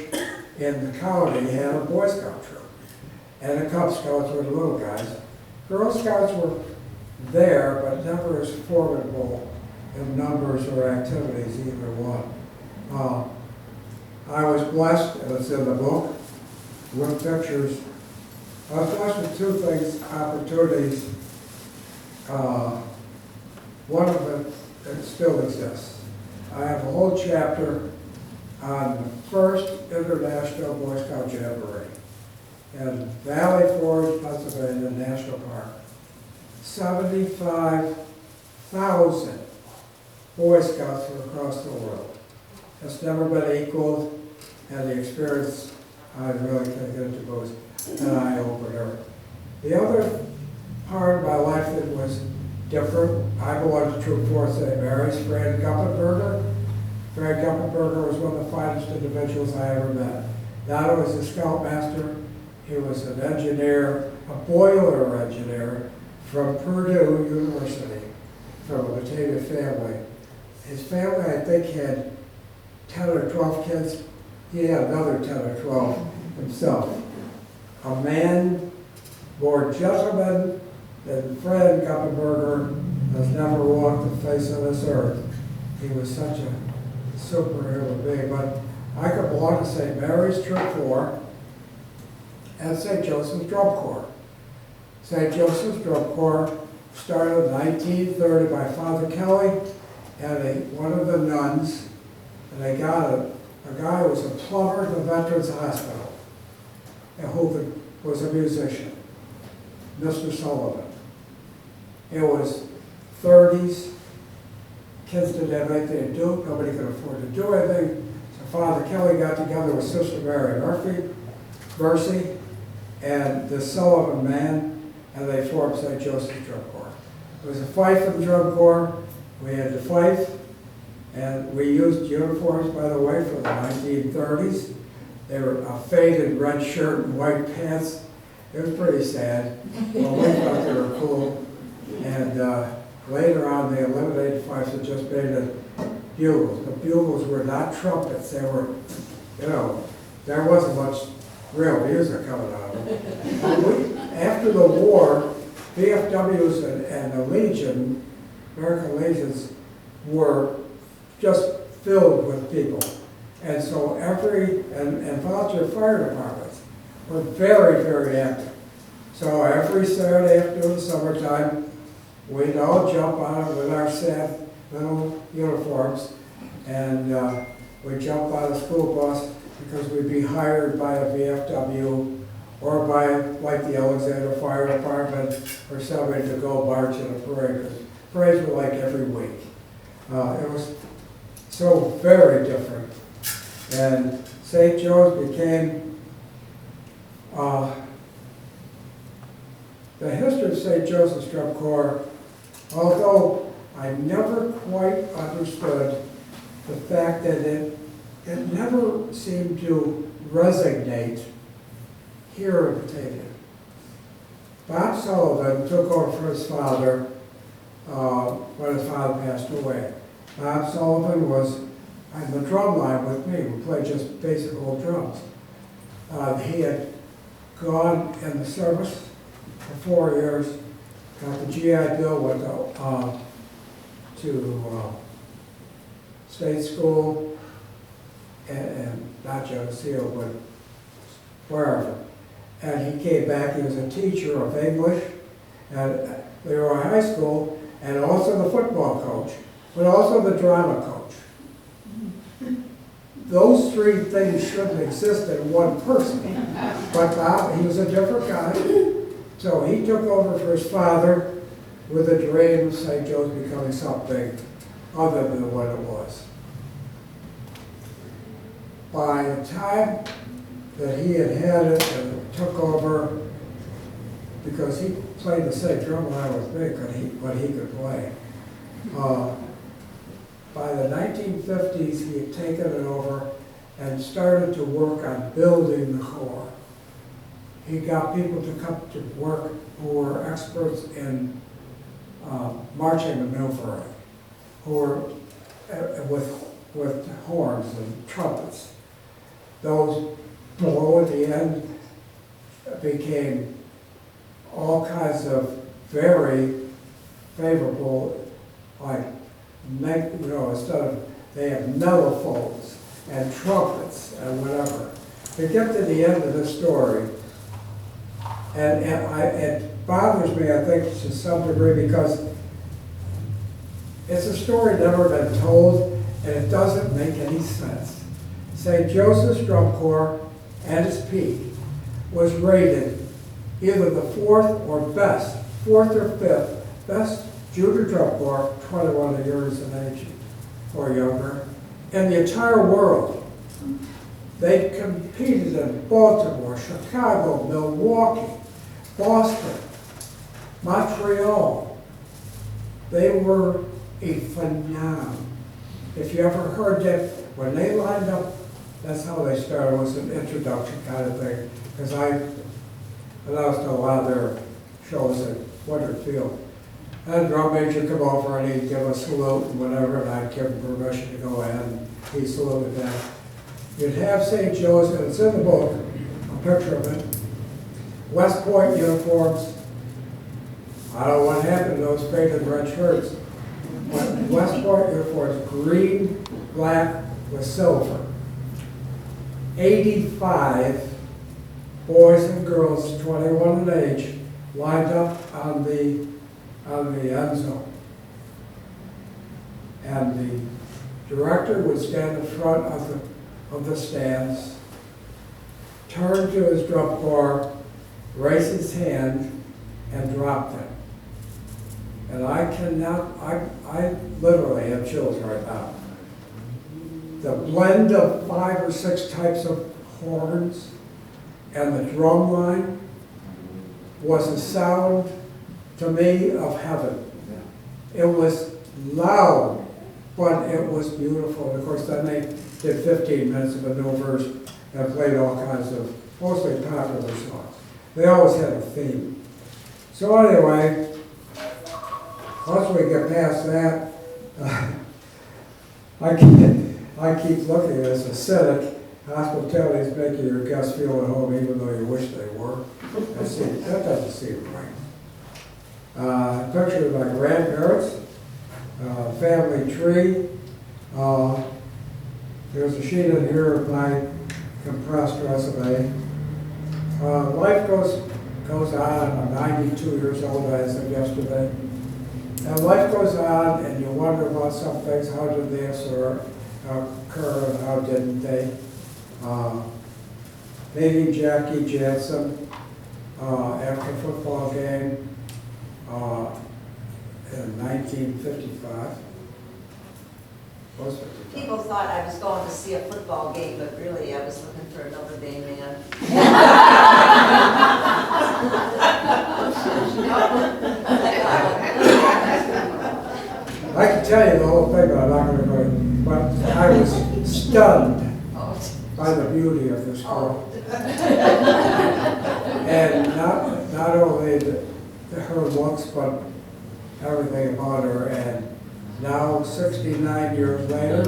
in the county had a Boy Scout troop. And the Cub Scouts were the little guys. Girl Scouts were there, but never as formidable in numbers or activities, either one. I was blessed, and it's in the book, with pictures. I was blessed with 2 things, opportunities. One of them, it still exists. I have a whole chapter on the first International Boy Scout Jamboree in Valley Forge, Pennsylvania National Park. 75,000 Boy Scouts from across the world. It's never been equaled, and the experience I really can't get into was an eye-opener. The other part of my life that was different, I belonged to Troop 4 St. Mary's. Fred Guppenberger was one of the finest individuals I ever met. Not only was a scoutmaster, he was an engineer, a boiler engineer from Purdue University, from a Batavia family. His family, I think, had 10 or 12 kids. He had another 10 or 12 himself. A man more gentleman than Fred Guppenberger has never walked the face of this earth. He was such a superhero being. But I could belong to St. Mary's Troop Corps and St. Joseph's Drum Corps. St. Joseph's Drum Corps started in 1930 by Father Kelly and one of the nuns, and they got a guy who was a plumber at the Veterans Hospital, and who was a musician, Mr. Sullivan. It was 30s, kids didn't have anything to do, nobody could afford to do anything, so Father Kelly got together with Sister Mary Mercy, and the Sullivan man, and they formed St. Joseph's Drum Corps. It was a fife in the Drum Corps. We had the fife, and we used uniforms, by the way, for the 1930s. They were a faded red shirt and white pants. It was pretty sad. Well, we thought they were cool. And later on, they eliminated fifes and just made it bugles. The bugles were not trumpets. They were, there wasn't much real music coming out of them. After the war, VFWs and the Legion, American Legions, were just filled with people. And so and volunteer fire departments were very, very active. So every Saturday afternoon, summertime, we'd all jump on it with our sad little uniforms, and we'd jump on a school bus because we'd be hired by a VFW or by, like, the Alexander Fire Department or somebody to go march in a parade, because parades were like every week. It was so very different. And St. Joe's became, the history of St. Joseph's Drum Corps, although I never quite understood the fact that it never seemed to resonate here in Batavia. Bob Sullivan took over for his father when his father passed away. Bob Sullivan was on the drum line with me. We played just basic old drums. He had gone in the service for 4 years, got the GI Bill, went to state school, and not Geneseo, but wherever. And he came back, he was a teacher of English at Leroy High School, and also the football coach, but also the drama coach. Those three things shouldn't exist in one person. But Bob, he was a different guy, so he took over for his father with a dream of St. Joe's becoming something other than what it was. By the time that he had it and took over, because he played the same drum line with me, but he could play. By the 1950s, he had taken it over and started to work on building the Corps. He got people to come to work who were experts in marching maneuvering, who were with horns and trumpets. Those below at the end became all kinds of very favorable, like, instead of, they had mellophones and trumpets and whatever. To get to the end of the story, and it bothers me, I think, to some degree, because it's a story never been told, and it doesn't make any sense. St. Joseph's Drum Corps, at its peak, was rated either the fourth or fifth best junior drum corps, 21 years of age or younger, in the entire world. They competed in Baltimore, Chicago, Milwaukee, Boston, Montreal. They were a phenomenon. If you ever heard that, when they lined up, that's how they started, was an introduction kind of thing, because I announced a lot of their shows at Woodard Field. And the drum major come over and he'd give a salute and whatever, and I'd give him permission to go in, and he saluted back. You'd have St. Joe's, and it's in the book, a picture of it. West Point uniforms. I don't know what happened to those faded red shirts. But West Point uniforms, green, black with silver. 85 boys and girls, 21 in age, lined up on the end zone. And the director would stand in front of the stands, turn to his drum corps, raise his hand, and drop them. And I literally have chills right now. The blend of 5 or 6 types of horns and the drum line was a sound to me of heaven. It was loud, but it was beautiful. And of course, then they did 15 minutes of a new verse and played all kinds of mostly popular songs. They always had a theme. So anyway, once we get past that, I keep looking at it as a cynic. Hospitality is making your guests feel at home even though you wish they were. That doesn't seem right. Picture of my grandparents, family tree. There's a sheet in here of my compressed resume. Life goes on. I'm 92 years old as of yesterday. And life goes on, and you wonder about some things. How did they occur, and how didn't they? Meeting Jackie Jansen after a football game in 1955. People thought I was going to see a football game, but really I was looking for a Notre Dame man. I can tell you the whole thing, but I'm not going to go in. But I was stunned by the beauty of this girl. And not only her looks, but everything about her. And now, 69 years later,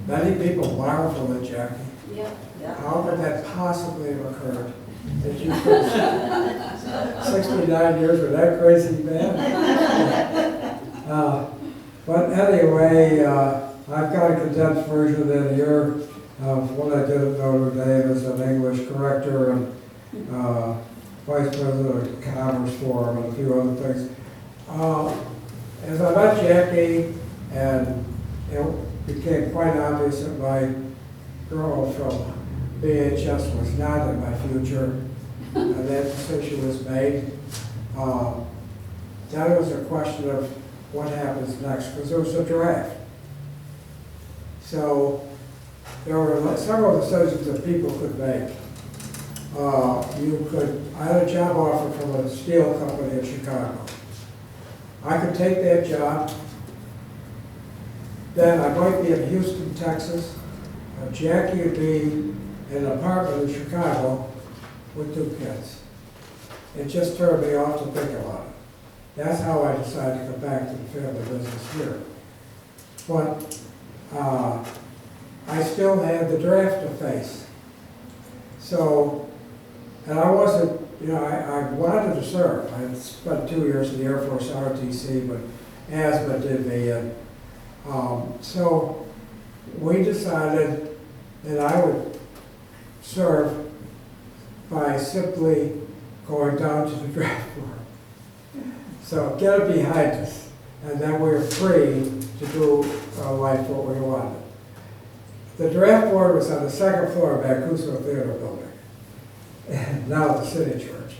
many people marvel at Jackie. Yeah. How could that possibly have occurred? That you could 69 years with that crazy man? But anyway, I've got a condensed version in here of what I did at Notre Dame as an English corrector and vice president of the Commerce Forum and a few other things. As I met Jackie, and it became quite obvious that my girl from BHS was not in my future, and that decision was made. Then it was a question of what happens next, because there was a draft. So there were several decisions that people could make. I had a job offer from a steel company in Chicago. I could take that job. Then I might be in Houston, Texas. Jackie would be in an apartment in Chicago with 2 kids. It just turned me off to think about it. That's how I decided to come back to the family business here. But I still had the draft to face. So, and I wasn't, I wanted to serve. I had spent 2 years in the Air Force ROTC, but asthma did me in. So we decided that I would serve by simply going down to the draft board. So get it behind us, and then we're free to do life what we wanted. The draft board was on the 2nd floor of Mancuso Theater Building, and now the City Church.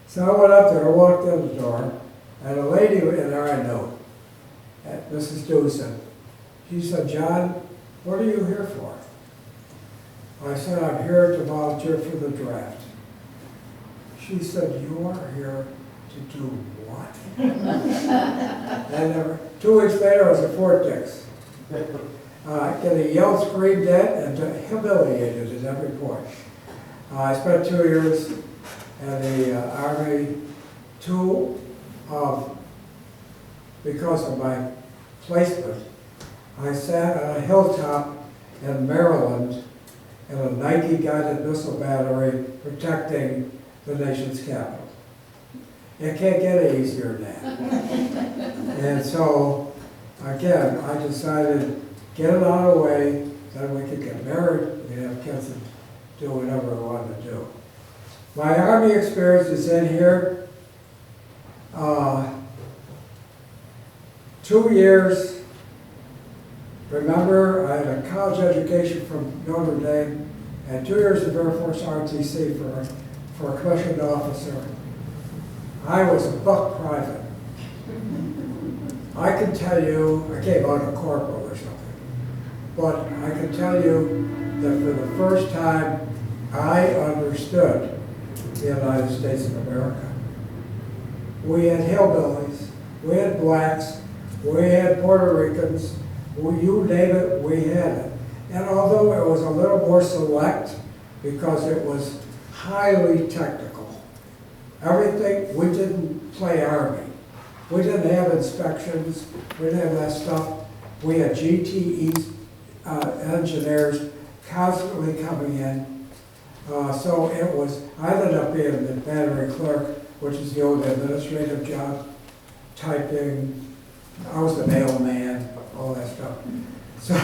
So I went up there, I walked in the door, and a lady in there I know, Mrs. Dewson, she said, "John, what are you here for?" I said, "I'm here to volunteer for the draft." She said, "You are here to do what?" And 2 weeks later, I was at Fort Dix. Getting yelled, screamed at, and humiliated at every point. I spent 2 years in the Army to, because of my placement, I sat on a hilltop in Maryland in a Nike guided missile battery protecting the nation's capital. It can't get any easier than that. And so, again, I decided, get it out of the way, then we could get married, we could have kids and do whatever we wanted to do. My Army experience is in here. 2 years. Remember, I had a college education from Notre Dame and 2 years of Air Force RTC for a commissioned officer. I was a buck private. I can tell you, I came out a corporal or something, but I can tell you that for the first time, I understood the United States of America. We had hillbillies, we had blacks, we had Puerto Ricans, you name it, we had it. And although it was a little more select, because it was highly technical, everything, we didn't play Army. We didn't have inspections, we didn't have that stuff. We had GTE engineers constantly coming in. So it was, I ended up being the battery clerk, which is the old administrative job, typing. I was the mailman, all that stuff. So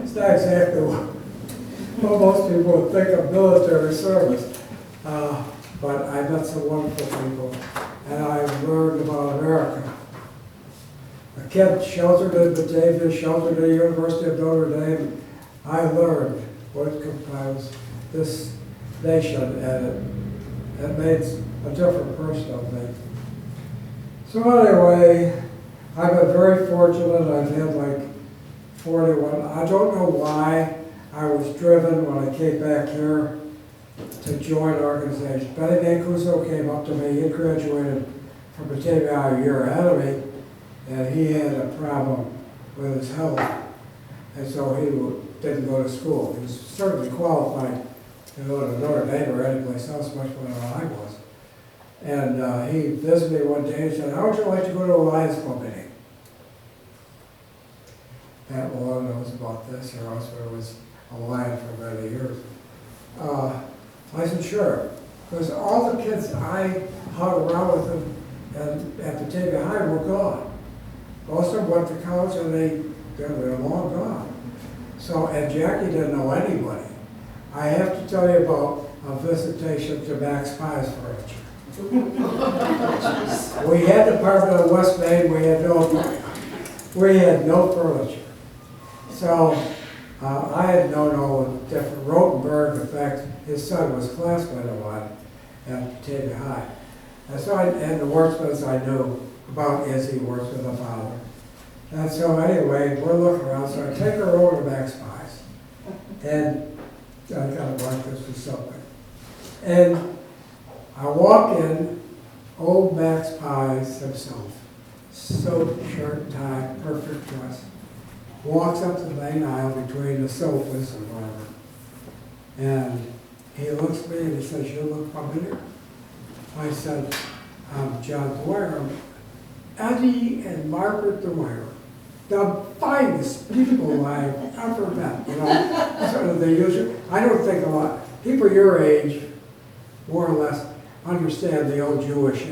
it's not exactly what most people would think of military service. But I met some wonderful people, and I learned about America. A kid sheltered in Batavia, sheltered at the University of Notre Dame, I learned what comprised this nation, and it made a different person of me. So anyway, I've been very fortunate. I've had like 41. I don't know why I was driven when I came back here to join an organization. Benny Mancuso came up to me. He graduated from Batavia a year ahead of me, and he had a problem with his health, and so he didn't go to school. He was certainly qualified to go to Notre Dame or anyplace else much better than I was. And he visited me one day and said, "How would you like to go to a Lions Club meeting?" Pat Malone knows about this, or else there was a Lion for many years. I said, "Sure," because all the kids I hung around with them at Batavia High were gone. Most of them went to college and they're long gone. So, and Jackie didn't know anybody. I have to tell you about a visitation to Max Pie's furniture. We had the apartment on West Main, we had no furniture. So I had known all the different, Rotenberg, in fact, his son was classmate of mine at Batavia High. And so and the wordsmiths I knew about Izzy, wordsmith of father. And so anyway, we're looking around, so I take her over to Max Pie's. And I gotta mark this for something. And I walk in, old Max Pies himself, suit, shirt, tie, perfect dress, walks up to the main aisle between the sofas and whatever. And he looks at me and he says, "You look familiar." I said, "I'm John Dwyer, Eddie and Margaret Dwyer, the finest people I've ever met." You know, sort of the usual. I don't think a lot, people your age, more or less, understand the old Jewish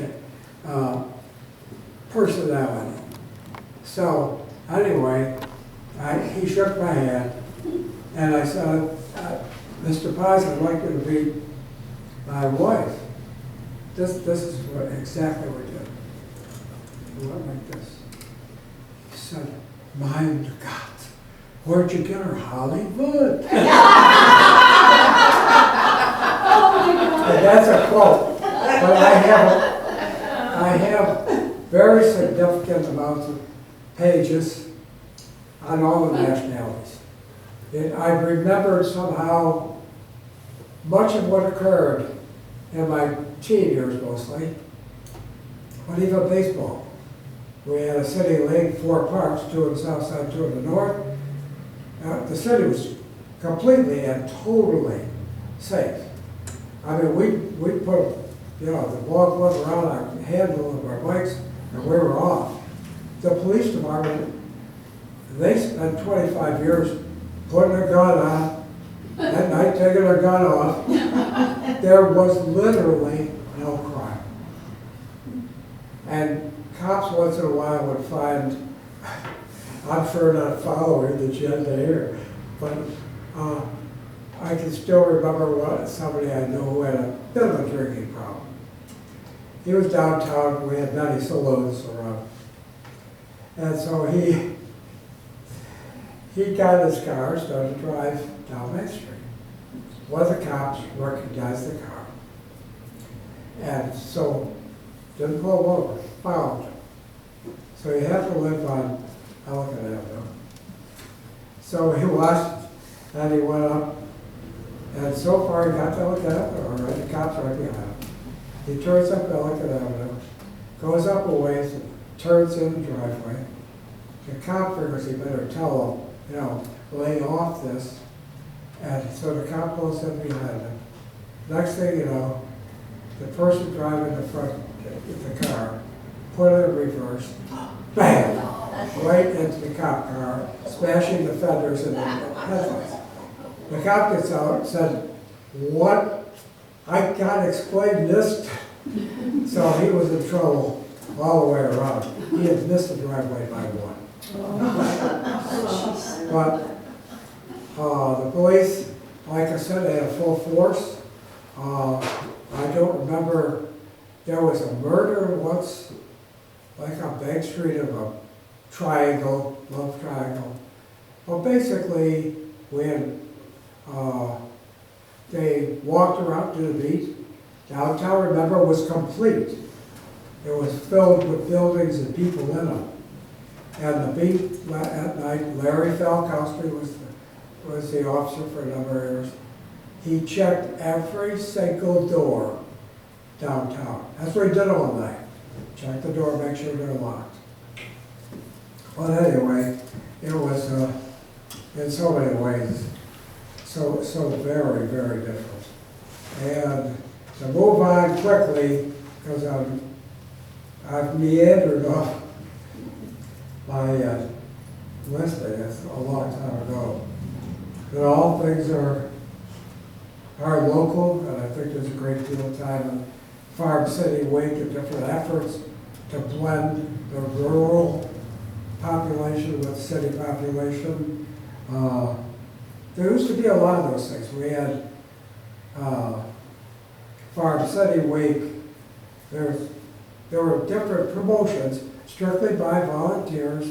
personality. So anyway, he shook my hand, and I said, "Mr. Paz, I'd like you to be my wife." This is exactly what we did. He went like this. He said, "Mein Gott, where'd you get her? Hollywood." And that's a quote. But I have very significant amounts of pages on all the nationalities. I remembered somehow much of what occurred in my teen years mostly, but even baseball. We had a city league, 4 parks, 2 on the south side, 2 in the north. The city was completely and totally safe. I mean, we put you know, the ball went around our handle of our bikes and we were off. The police department, they spent 25 years putting their gun on, at night taking their gun off. There was literally no crime. And cops once in a while would find, I'm sure not following the agenda here, but I can still remember somebody I knew who had a bit of a drinking problem. He was downtown, we had many saloons around. And so he got in his car, started to drive down Main Street. One of the cops recognized the car. And so didn't pull him over, followed him. So he had to live on Ellicott Avenue. So he watched, and he went up, and so far he got to Ellicott Avenue, all right, the cops right behind him. He turns up Ellicott Avenue, goes up a ways, and turns in the driveway. The cop figures he better tell him, you know, lay off this. And so the cop pulls in behind him. Next thing you know, the person driving the front of the car put it in reverse, bam, right into the cop car, smashing the fenders and the headlights. The cop gets out and said, "What? I can't explain this." So he was in trouble all the way around. He had missed the driveway by one. But the police, like I said, they had full force. I don't remember, there was a murder once, like on Bank Street of a triangle, love triangle. Well, basically, when they walked around to the beat, downtown, remember, was complete. It was filled with buildings and people in them. And the beat at night, Larry Falkowski was the officer for a number of years. He checked every single door downtown. That's what he did all night. Check the door, make sure they're locked. But anyway, it was in so many ways so very, very different. And to move on quickly, because I've meandered off my listing, that's a long time ago. But all things are local, and I think there's a great deal of time in Farm City Week and different efforts to blend the rural population with the city population. There used to be a lot of those things. We had Farm City Week. There were different promotions strictly by volunteers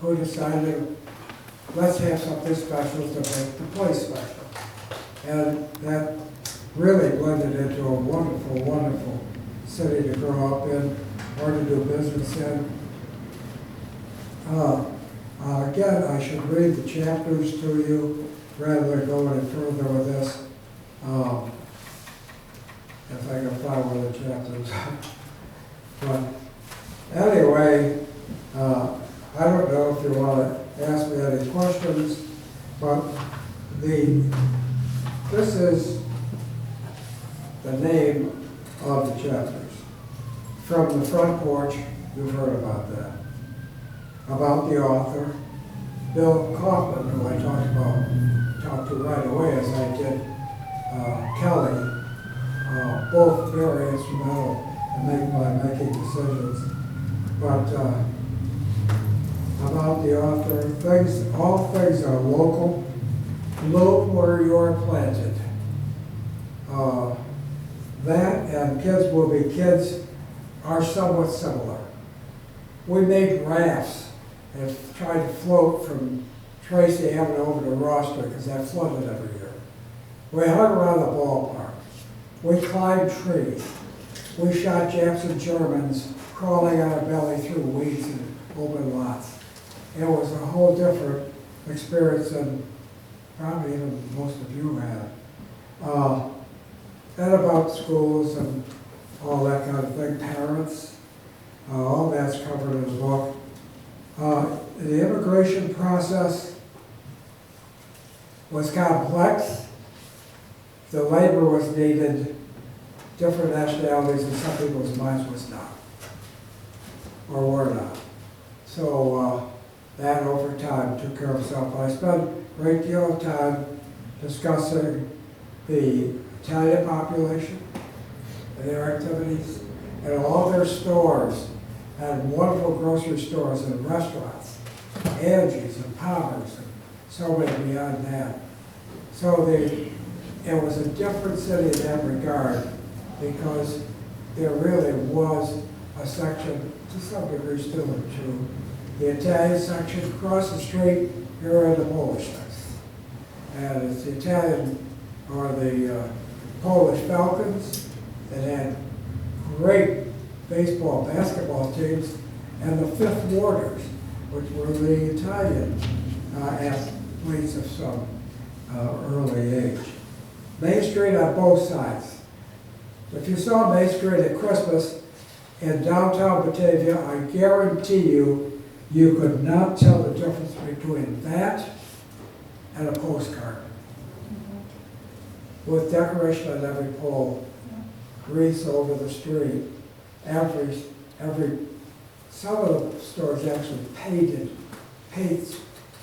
who decided, let's have something special to make the place special. And that really blended into a wonderful, wonderful city to grow up in or to do business in. Again, I should read the chapters to you rather than go any further with this. If I can find one of the chapters. But anyway, I don't know if you want to ask me any questions, but this is the name of the chapters. From the Front Porch, you've heard about that. About the author, Bill Kaufman, who I talked to right away as I did Kelly, both very instrumental in making decisions. But about the author, all things are local. Look where you're planted. That and Kids Will Be Kids are somewhat similar. We made rafts and tried to float from Tracy Avenue over to Ross Street because that flooded every year. We hung around the ballpark. We climbed trees. We shot Japs and Germans crawling on our belly through weeds and open lots. It was a whole different experience than probably even most of you had. And about schools and all that kind of thing, parents, all that's covered in the book. The immigration process was complex. The labor was needed different nationalities, and some people's minds was not, or were not. So that over time took care of itself. I spent a great deal of time discussing the Italian population and their activities, and all their stores had wonderful grocery stores and restaurants, Angie's and Palmer's, and so many beyond that. So it was a different city in that regard, because there really was a section, to some degree still true, the Italian section. Across the street, you're in the Polish section. And it's the Italian, or the Polish Falcons, that had great baseball, basketball teams, and the Fifth Warders, which were the Italian athletes of some early age. Main Street on both sides. If you saw Main Street at Christmas in downtown Batavia, I guarantee you, you could not tell the difference between that and a postcard. With decoration on every pole, wreaths over the street, some of the stores actually painted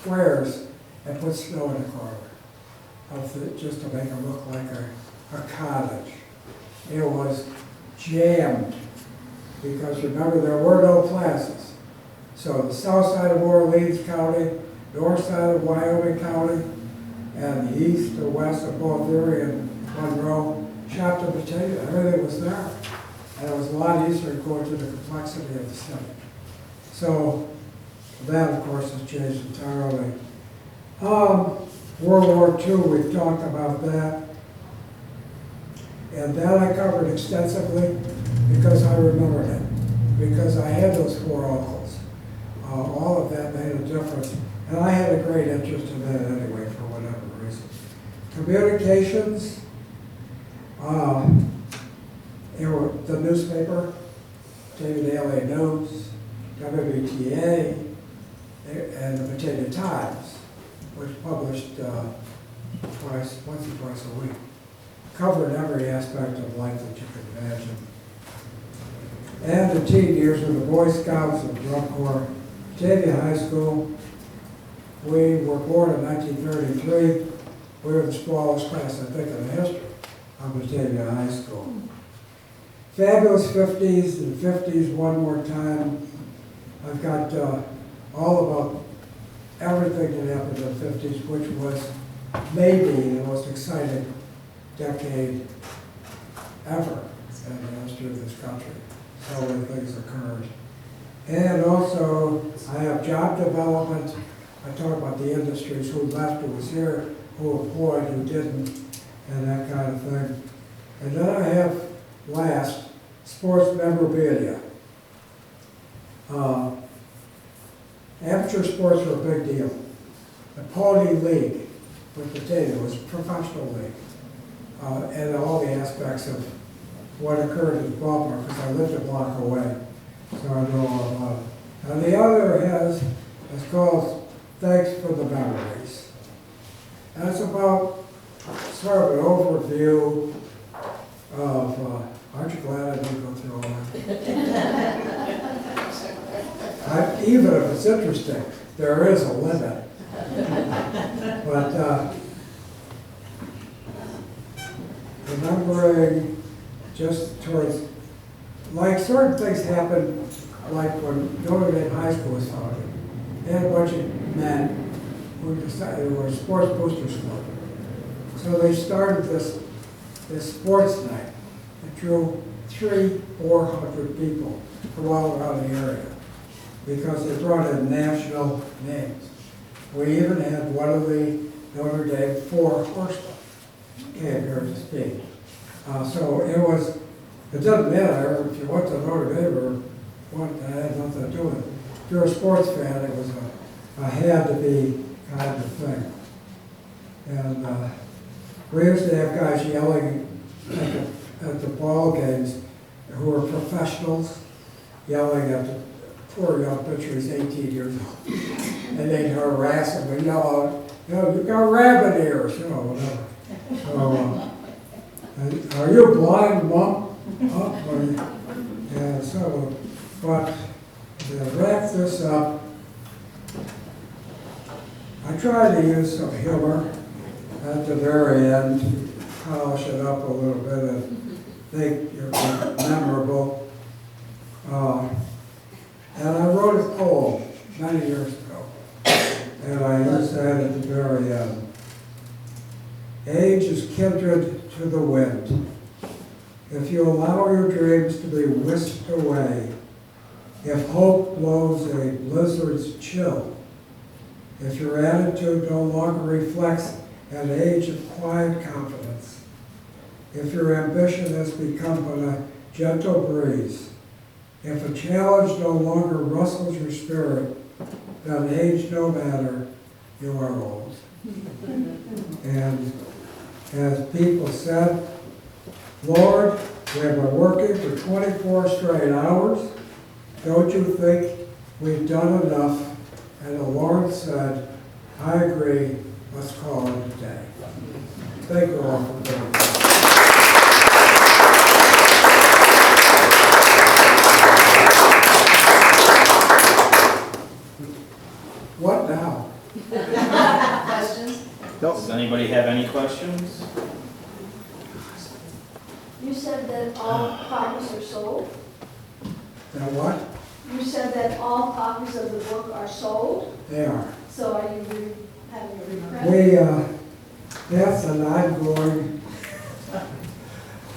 squares and put snow in the corner, just to make it look like a cottage. It was jammed, because remember, there were no plazas. So the south side of Orleans County, north side of Wyoming County, and the east or west of both Erie and Monroe, shopped in Batavia. Everything was there. And it was a lot easier to go into the complexity of the city. So that, of course, has changed entirely. World War II, we've talked about that. And that I covered extensively because I remembered it, because I had those four uncles. All of that made a difference. And I had a great interest in that anyway, for whatever reason. Communications, the newspaper, Batavia Daily News, WBTA, and the Batavia Times, which published once or twice a week, covered every aspect of life that you could imagine. And the teen years with the Boy Scouts and Drum Corps, Batavia High School. We were born in 1933. We were the smallest class, I think, in the history of Batavia High School. Fabulous 50s and 50s one more time. I've got all about everything that happened in the 50s, which was maybe the most exciting decade ever in the history of this country. So many things occurred. And also, I have job development. I talk about the industries, who left, who was here, who employed, who didn't, and that kind of thing. And then I have, last, sports memorabilia. Amateur sports were a big deal. The Pony League with Batavia was a professional league. And all the aspects of what occurred in Baltimore, because I lived a block away, so I know all about it. And the other is called Thanks for the Memories. And it's about sort of an overview of, aren't you glad I didn't go through all that? Even if it's interesting, there is a limit. But remembering just towards, like certain things happened, like when Notre Dame High School was founded. They had a bunch of men who decided they were a sports boosters club. So they started this sports night. It drew 300-400 people from all around the area because they brought in national names. We even had one of the Notre Dame 4 horsemen came here to speak. So it doesn't matter if you went to Notre Dame or what, it had nothing to do with it. If you're a sports fan, it was a had to be kind of thing. And we used to have guys yelling at the ball games who were professionals, yelling at the poor young pitcher who's 18 years old. And they'd harass him and yell out, you got rabbit ears, whatever. So, are you blind, Mom? Hopefully, yeah, so, but to wrap this up, I tried to use some humor at the very end, to polish it up a little bit and make it memorable. And I wrote a poem many years ago, and I used that at the very end. Age is kindred to the wind. If you allow your dreams to be whisked away, if hope blows a blizzard's chill, if your attitude no longer reflects an age of quiet confidence, if your ambition has become but a gentle breeze, if a challenge no longer rustles your spirit, then age no matter, you are old. And as people said, Lord, we have been working for 24 straight hours. Don't you think we've done enough? And the Lord said, I agree, let's call it a day. Thank you all for being here. What now? Questions? Does anybody have any questions? You said that all copies are sold? Now what? You said that all copies of the book are sold? They are. So are you having a reprint? That's an ongoing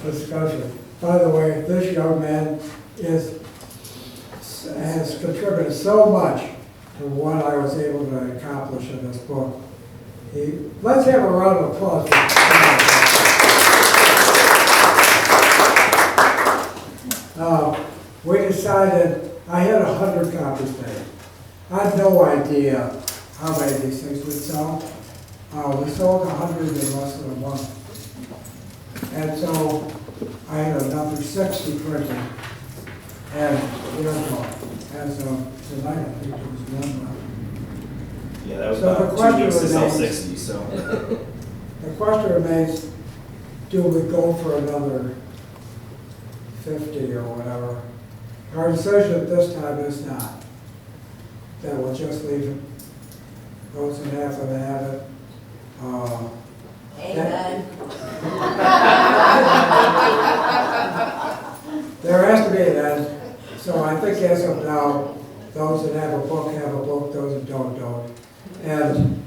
discussion. By the way, this young man has contributed so much to what I was able to accomplish in this book. Let's have a round of applause for we decided, I had 100 copies made. I had no idea how many of these things would sell. We sold 100 in less than a month. And so I had another 60 printed. And as of tonight, I think there was one left. Yeah, that was So the about 2 question weeks to sell remains- 60, so. The question remains, do we go for another 50 or whatever? Our decision at this time is not. That we'll just leave it. Those that have it, have it. Amen. There has to be an end. So I think as of now, those that have a book, those that don't. And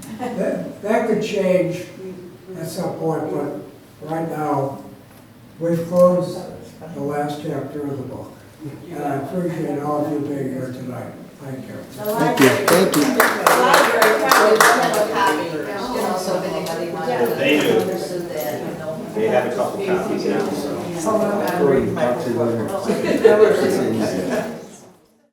that could change at some point, but right now, we've closed the last chapter of the book. And I appreciate all of you being here tonight. Thank you. The library. Thank you. The library probably doesn't have a copy, you know, so if anybody wanted to. They do. Understood that, you know. They have a couple copies now, so. Or you talk to them.